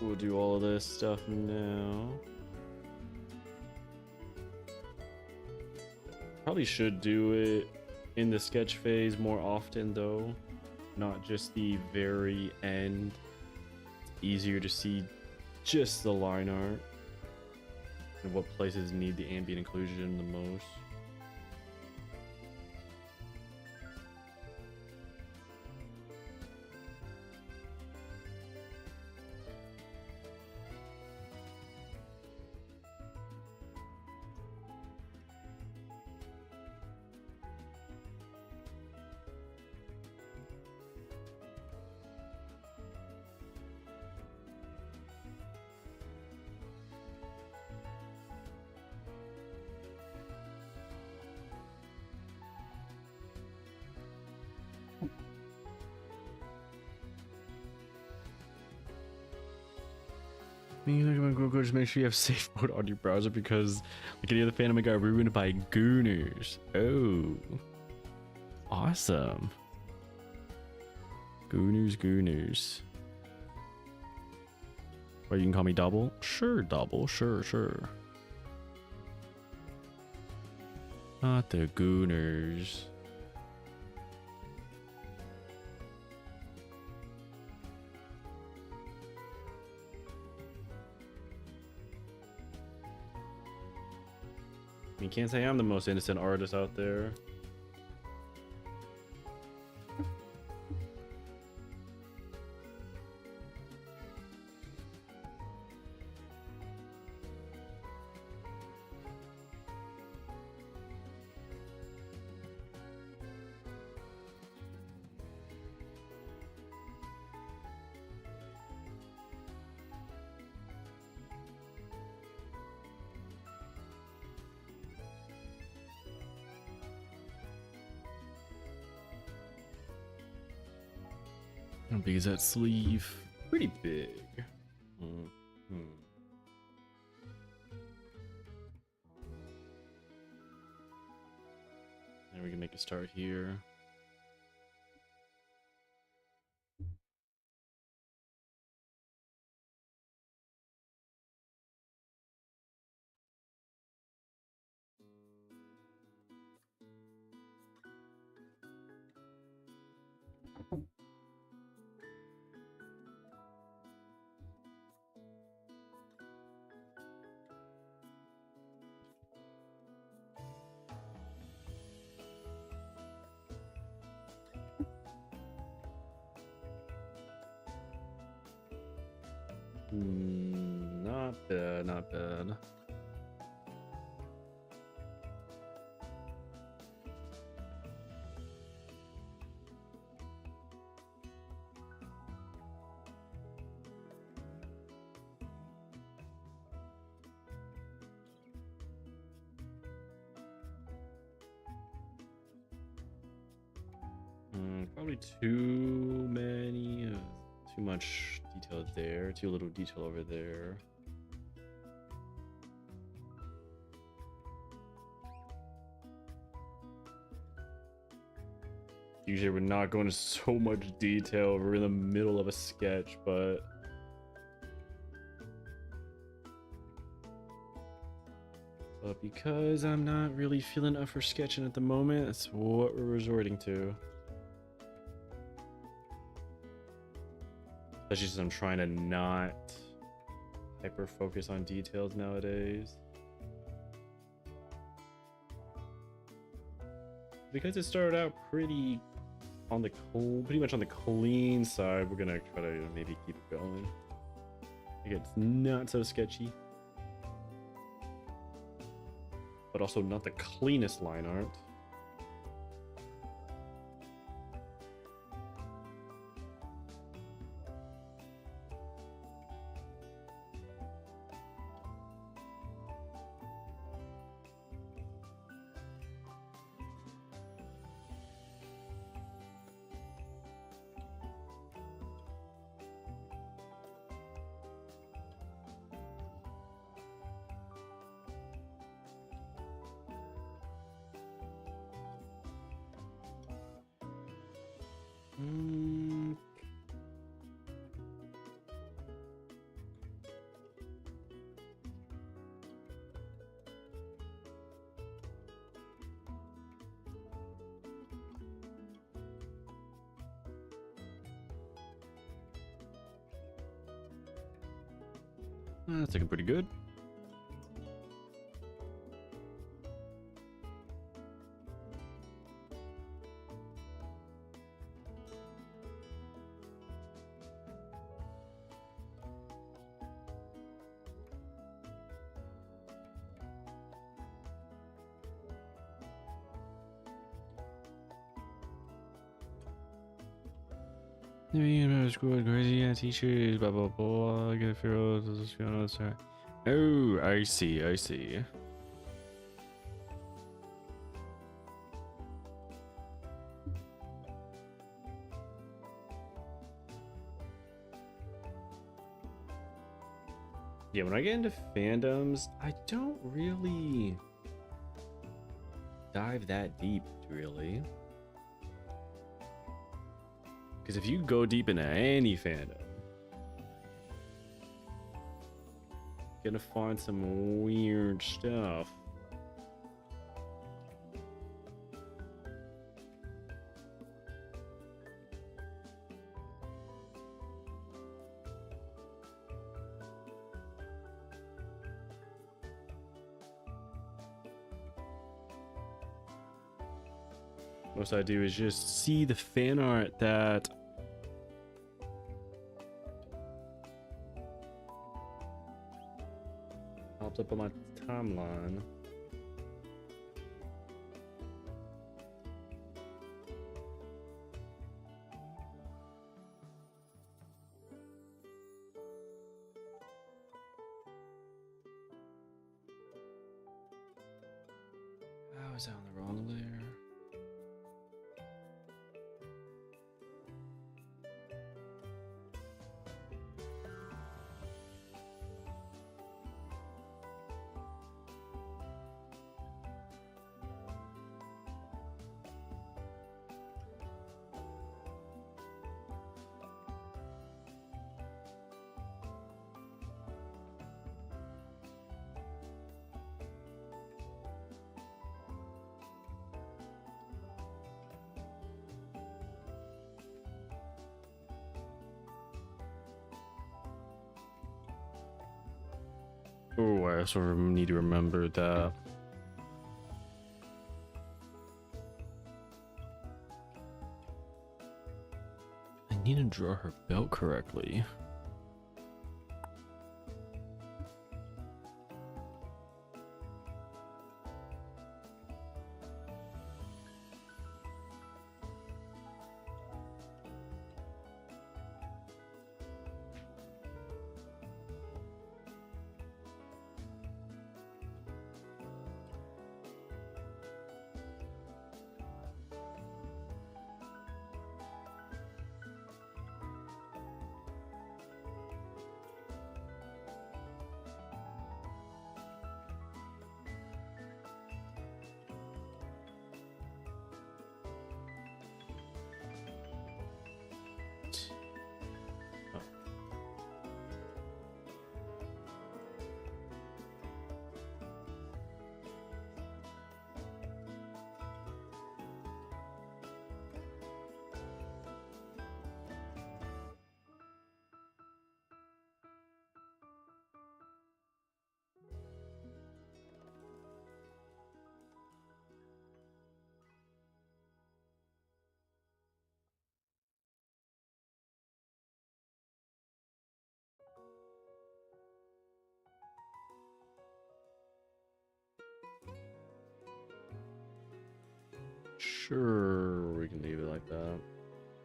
we'll do all of this stuff now. Probably should do it in the sketch phase more often though, not just the very end. It's easier to see just the line art and what places need the ambient inclusion the most. Just make sure you have safe mode on your browser because like any other fan got ruined by gooners. Oh, awesome. Gooners. Or you can call me Double. Sure, Double. Sure. Not the gooners. You can't say I'm the most innocent artist out there. How big is that sleeve? Pretty big. And we can make a start here. Not bad. Probably too much detail there, too little detail over there. Usually we're not going into so much detail. We're in the middle of a sketch, but because I'm not really feeling up for sketching at the moment, that's what we're resorting to. Especially since I'm trying to not hyper focus on details nowadays. Because it started out pretty much on the clean side, we're gonna try to maybe keep it going. Like it's not so sketchy, but also not the cleanest line art. That's looking pretty good. Crazy teachers, blah blah blah. Get a oh, I see, I see. Yeah, when I get into fandoms, I don't really dive that deep, really. Because if you go deep into any fandom, you're gonna find some weird stuff. Most I do is just see the fan art that pops up on my timeline. I was on the wrong layer. Oh, I also need to remember that. I need to draw her belt correctly. Sure, we can leave it like that.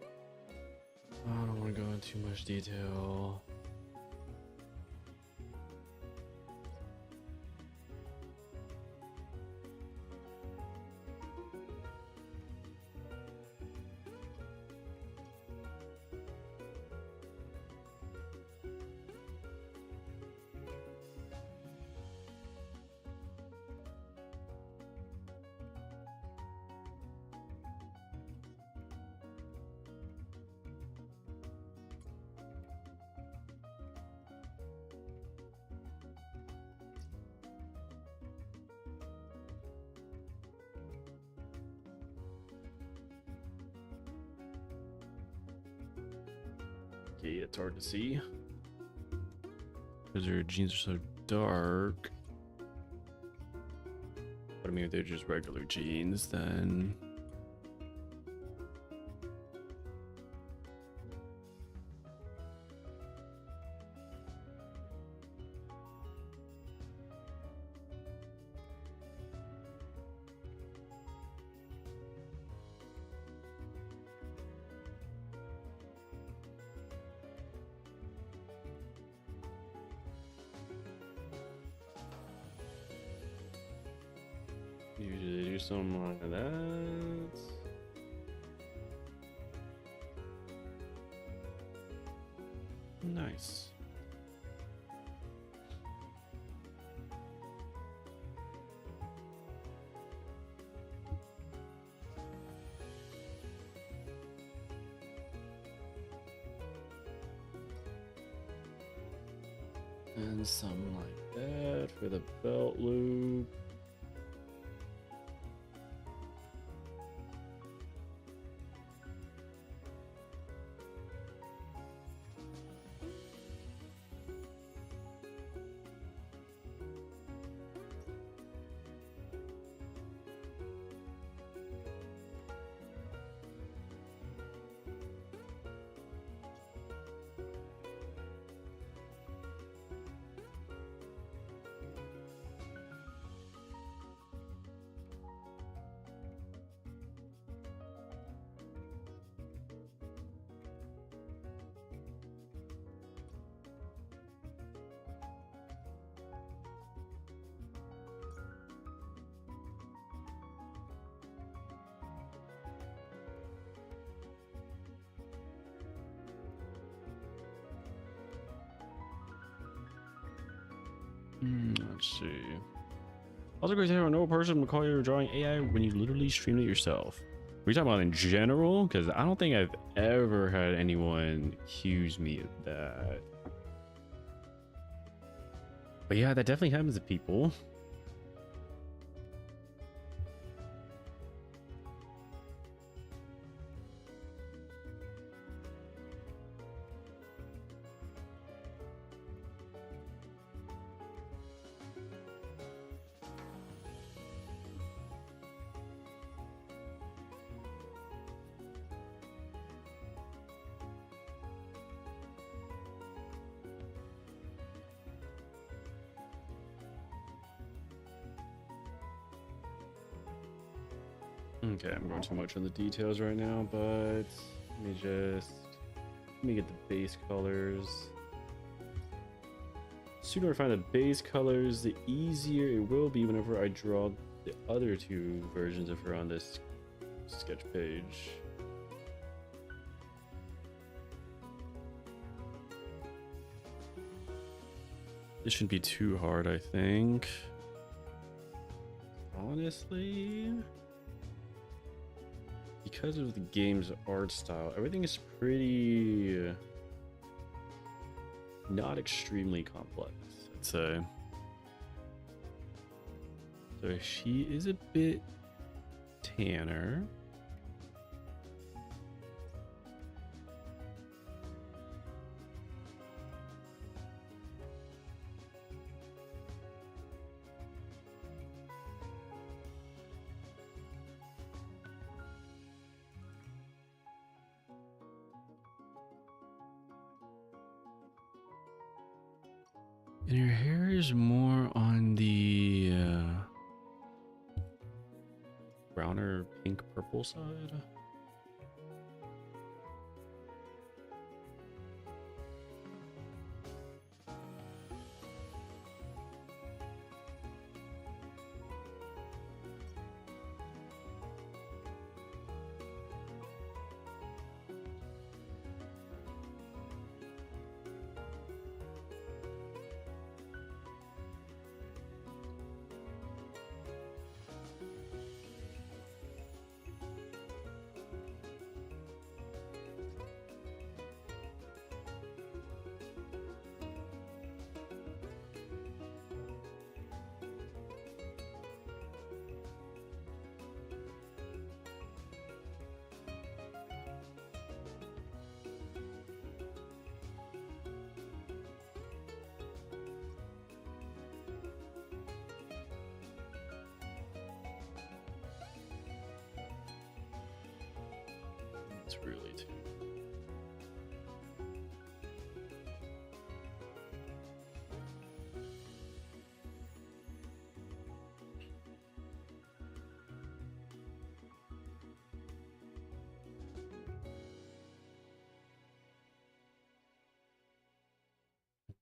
I don't want to go into too much detail. Okay, it's hard to see. because their jeans are so dark. But I mean, if they're just regular jeans, then usually do something like that. Nice. And something like that for the belt loop. Let's see. Also, great to have a normal person would call your drawing AI when you literally streamed it yourself. Are we talking about in general? Because I don't think I've ever had anyone accuse me of that. But yeah, that definitely happens to people. Okay, I'm going too much on the details right now, but let me get the base colors. The sooner I find the base colors, the easier it will be whenever I draw the other two versions of her on this sketch page. This shouldn't be too hard, I think. Honestly, because of the game's art style, everything is pretty not extremely complex, I'd say. So she is a bit tanner. And your hair is more on the browner pink purple side.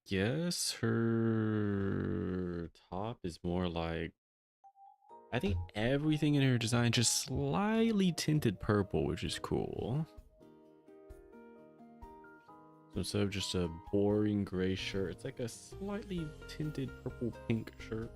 guess her top is more like, I think everything in her design just slightly tinted purple, which is cool. So instead of just a boring gray shirt, it's like a slightly tinted purple pink shirt.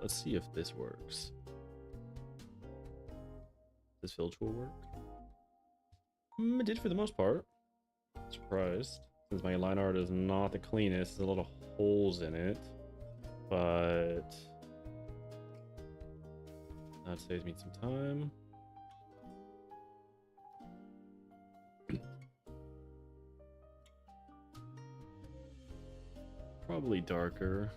Let's see if this works. Does fill tool work? It did for the most part. Surprised. Since my line art is not the cleanest, there's a lot of holes in it. But that saves me some time. Probably darker.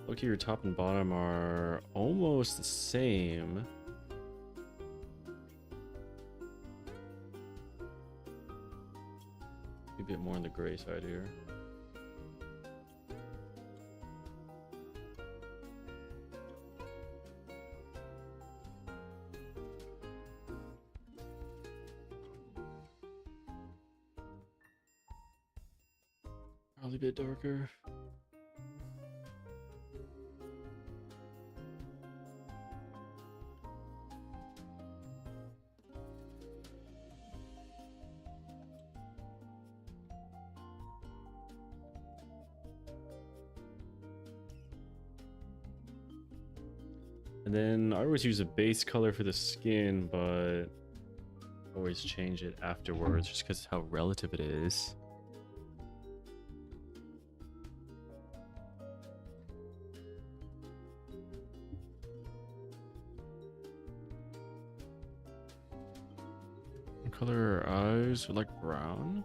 Look, your top and bottom are almost the same. A bit more on the gray side here. Probably a bit darker. And then I always use a base color for the skin, but always change it afterwards just because how relative it is. What color are eyes? Like brown?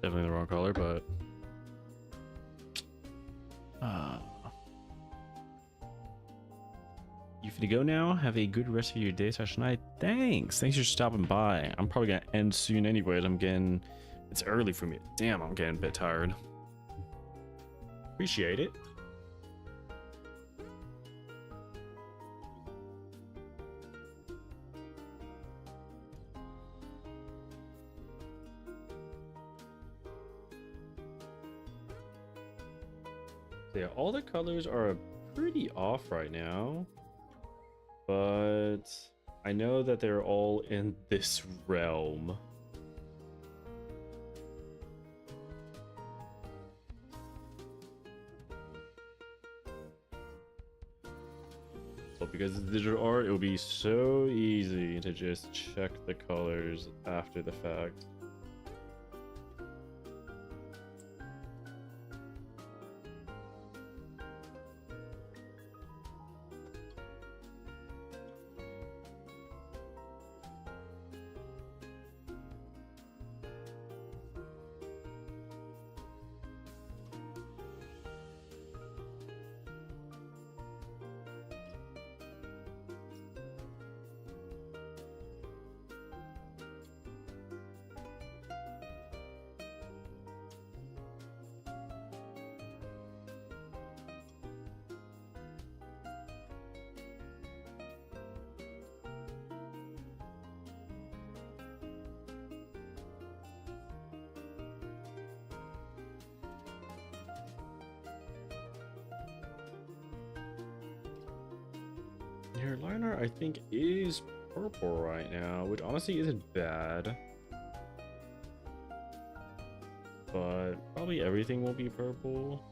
Definitely the wrong color, but you finna go now? Have a good rest of your day / night. Thanks for stopping by. I'm probably gonna end soon anyways. It's early for me. Damn, I'm getting a bit tired. Appreciate it. Yeah, all the colors are pretty off right now, but I know that they're all in this realm. So because it's digital art, it will be so easy to just check the colors after the fact. Your liner, I think, is purple right now, which honestly isn't bad. But probably everything will be purple.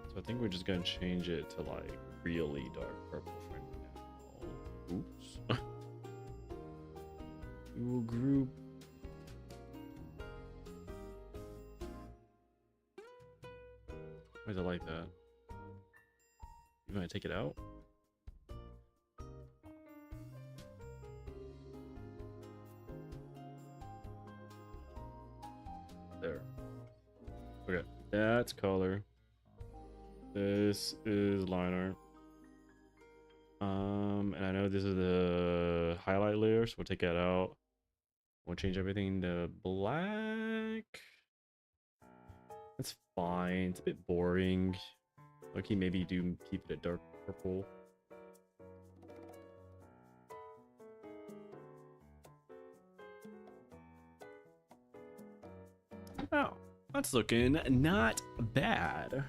So I think we're just gonna change it to like really dark purple for now. Oops. We will group. Why is it like that? You gonna take it out? There. Okay, that's color. This is liner. And I know this is the highlight layer, so we'll take that out. We'll change everything to black. That's fine. It's a bit boring. Okay, maybe do keep it a dark purple. Oh, that's looking not bad.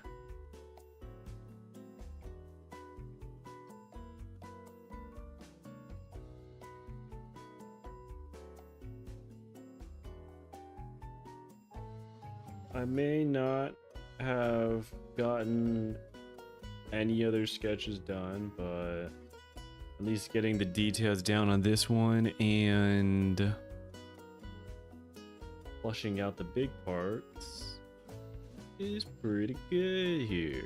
I may not have gotten any other sketches done, but at least getting the details down on this one and flushing out the big parts is pretty good here.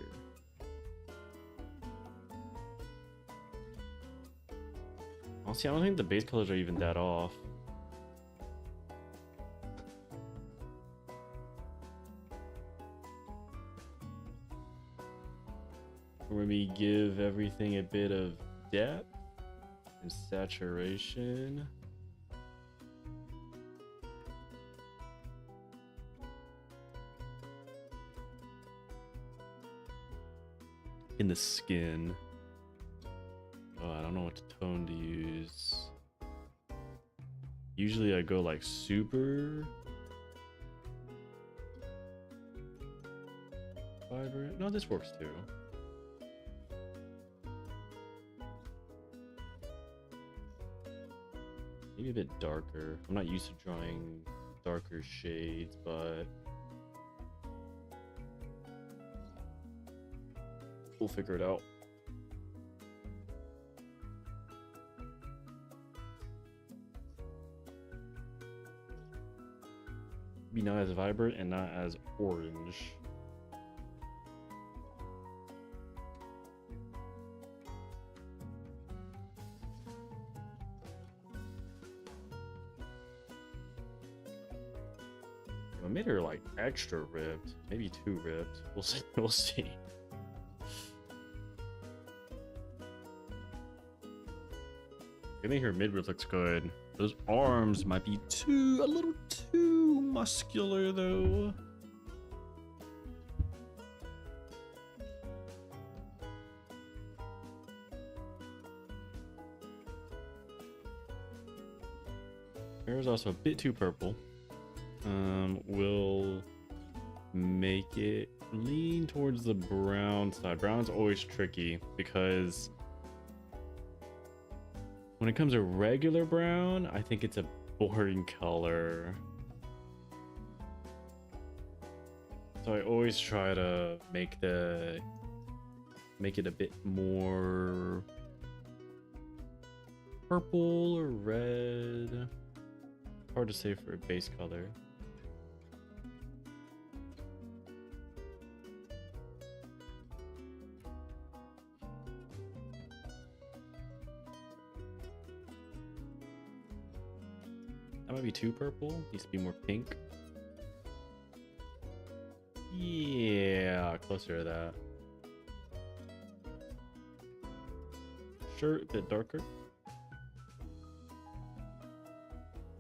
Honestly, I don't think the base colors are even that off. Maybe give everything a bit of depth and saturation. In the skin. Oh, I don't know what tone to use. Usually I go like super vibrant. No, this works too. Maybe a bit darker. I'm not used to drawing darker shades, but we'll figure it out. Be not as vibrant and not as orange. I made her like extra ripped, maybe too ripped. We'll see. We'll see. I think her midriff looks good. Those arms might be a little too muscular though. Hair's also a bit too purple. We'll make it lean towards the brown side. Brown's always tricky because when it comes to regular brown, I think it's a boring color. So I always try to make it a bit more purple or red. Hard to say for a base color. That might be too purple. Needs to be more pink. Yeah, closer to that. Shirt a bit darker.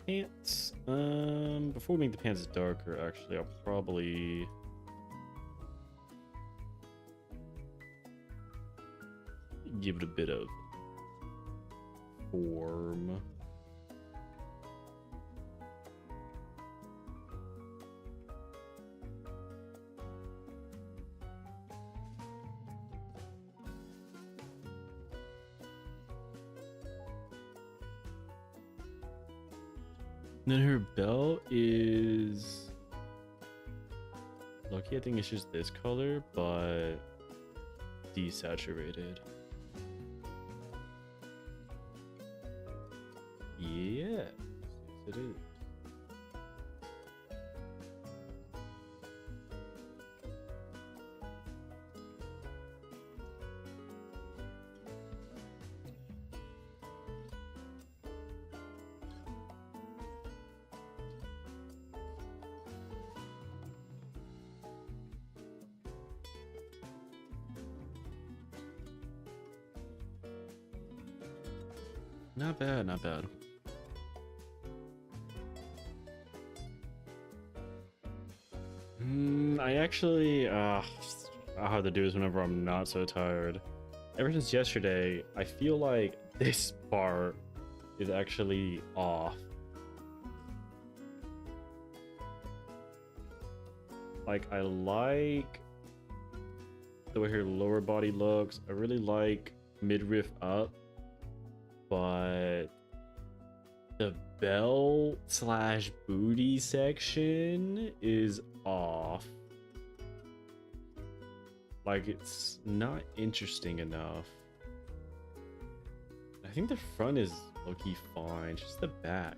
Pants. Before we make the pants darker, actually, I'll probably give it a bit of form. Then her belt is lucky. I think it's just this color, but desaturated. Yes, it is. Not bad, not bad. I actually, how hard to do is whenever I'm not so tired. Ever since yesterday, I feel like this part is actually off. Like, I like the way her lower body looks. I really like midriff up, but the belt slash booty section is off. Like, it's not interesting enough. I think the front is low-key fine, just the back.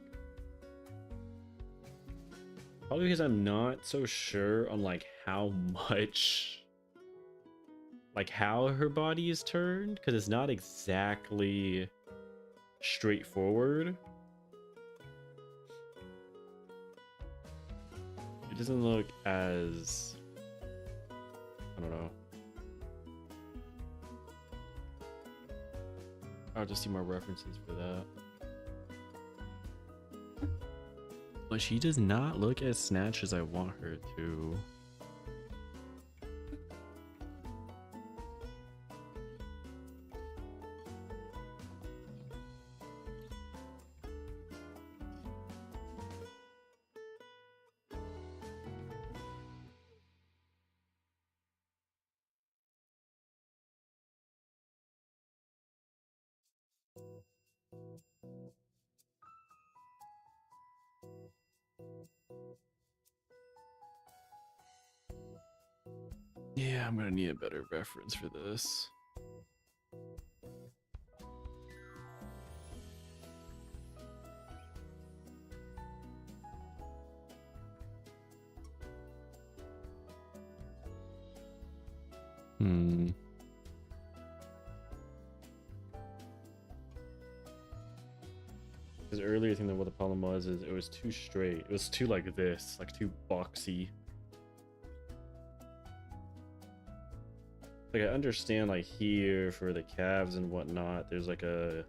Probably because I'm not so sure on like how much, like how her body is turned, because it's not exactly straightforward. It doesn't look as, I don't know. I'll have to see more references for that. But she does not look as snatched as I want her to. Yeah, I'm gonna need a better reference for this. Because earlier, I think that what the problem was is it was too straight. It was too like this, like too boxy. Like I understand like here for the calves and whatnot, there's like a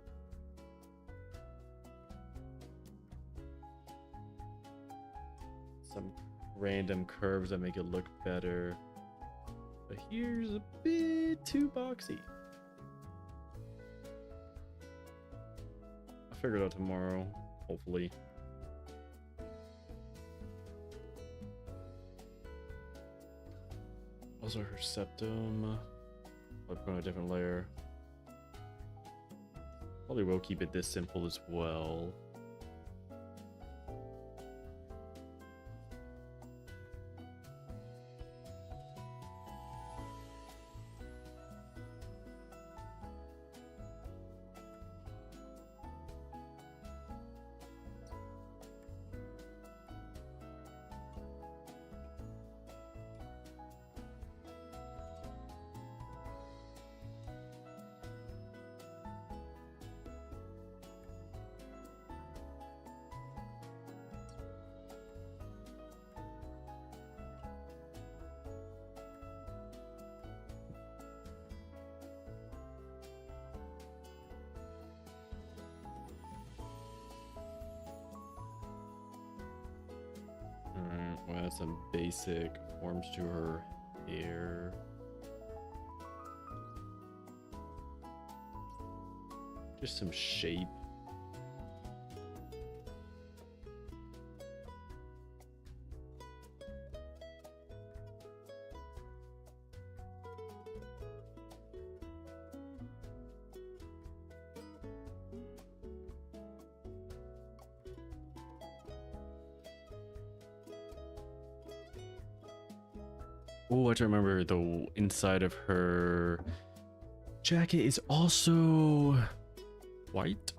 some random curves that make it look better. But here's a bit too boxy. I'll figure it out tomorrow, hopefully. Also her septum. I'll put on a different layer. Probably will keep it this simple as well. Alright, we'll add some basic forms to her hair. Just some shape. Oh, I have to remember the inside of her jacket is also white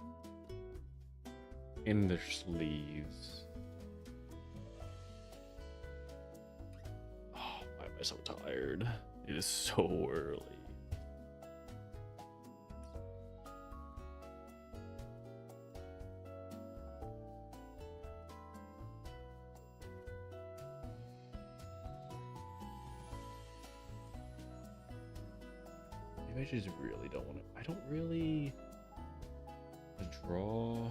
in the sleeves. Oh, why am I so tired? It is so early. Maybe I just really don't want to. I don't really draw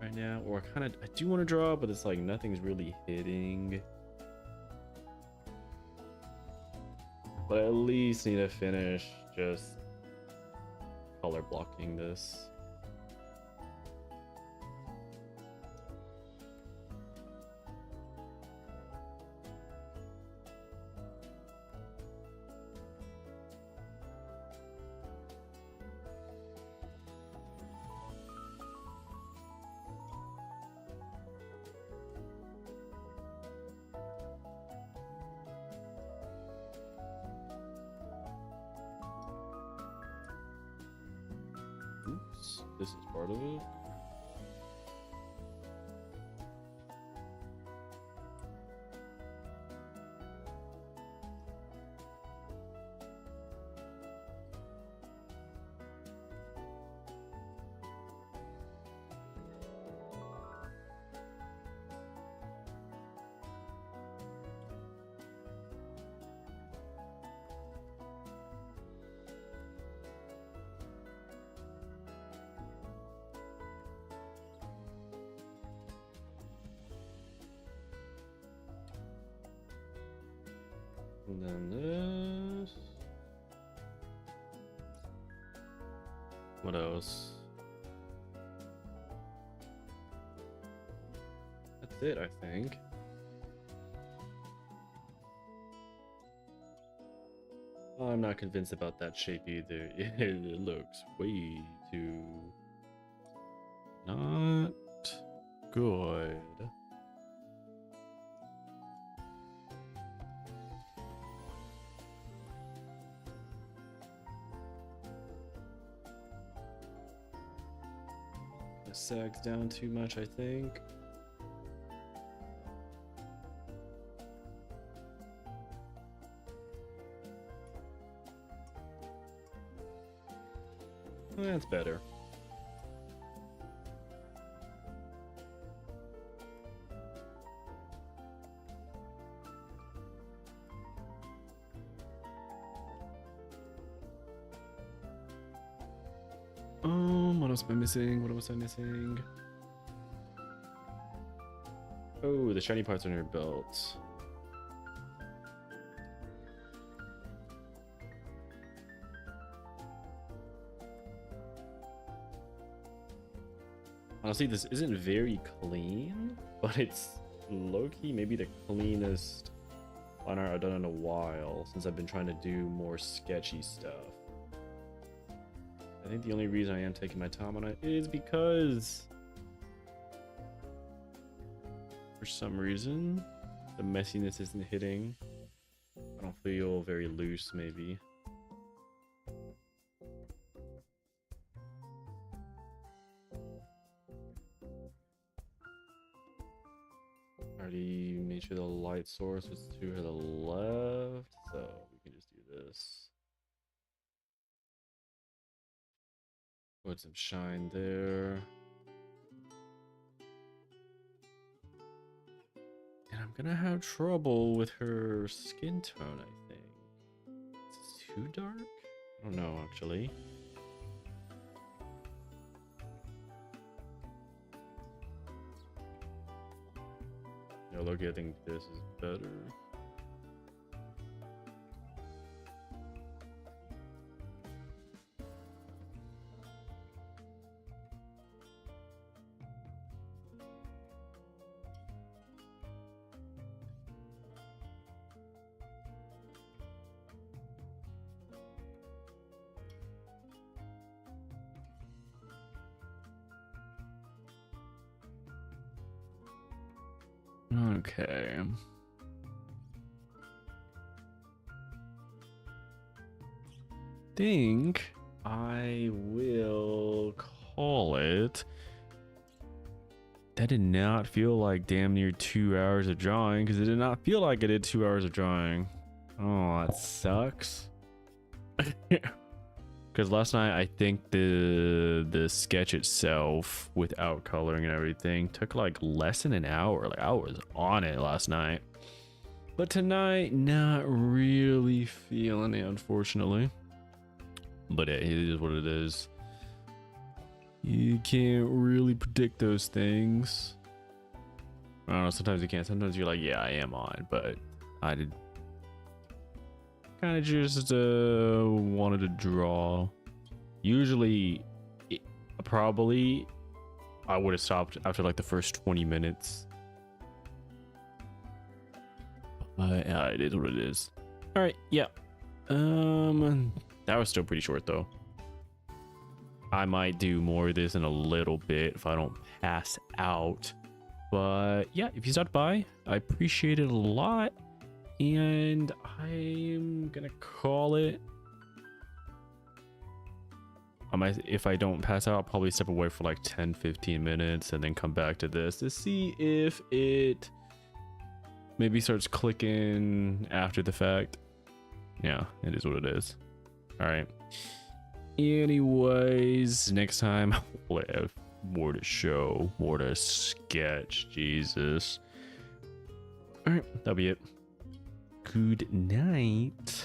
right now, or I do want to draw, but it's like nothing's really hitting. But I at least need to finish just color blocking this. Oops, this is part of it. And then this. What else? That's it, I think. I'm not convinced about that shape either. It looks way too not good. It sags down too much, I think. That's better. What else am I missing? What was I missing? Oh, the shiny parts on your belt. Honestly, this isn't very clean, but it's low-key maybe the cleanest line art I've done in a while since I've been trying to do more sketchy stuff. I think the only reason I am taking my time on it is because for some reason the messiness isn't hitting. I don't feel very loose, maybe. Already made sure the light source is to the left, so we can just do this. Put some shine there. And I'm gonna have trouble with her skin tone, I think. It's too dark? I don't know, actually. No, Loki, I think this is better. Okay. think I will call it. That did not feel like damn near 2 hours of drawing, because it did not feel like I did 2 hours of drawing. Oh, that sucks. Because last night I think the sketch itself without coloring and everything took like less than an hour. Like I was on it last night. But tonight, not really feeling it, unfortunately. But it is what it is. You can't really predict those things. I don't know, sometimes you can. Sometimes you're like, yeah, I am on. But I did kind of just wanted to draw. Usually, probably, I would have stopped after like the first 20 minutes. Yeah, it is what it is. All right, yeah. That was still pretty short though. I might do more of this in a little bit if I don't pass out. But yeah, if you stopped by, I appreciate it a lot. And I'm gonna call it. If I don't pass out, I'll probably step away for like 10-15 minutes and then come back to this to see if it maybe starts clicking after the fact. Yeah, it is what it is. All right. Anyways, next time we'll have more to show, more to sketch. Jesus. All right, that'll be it. Good night.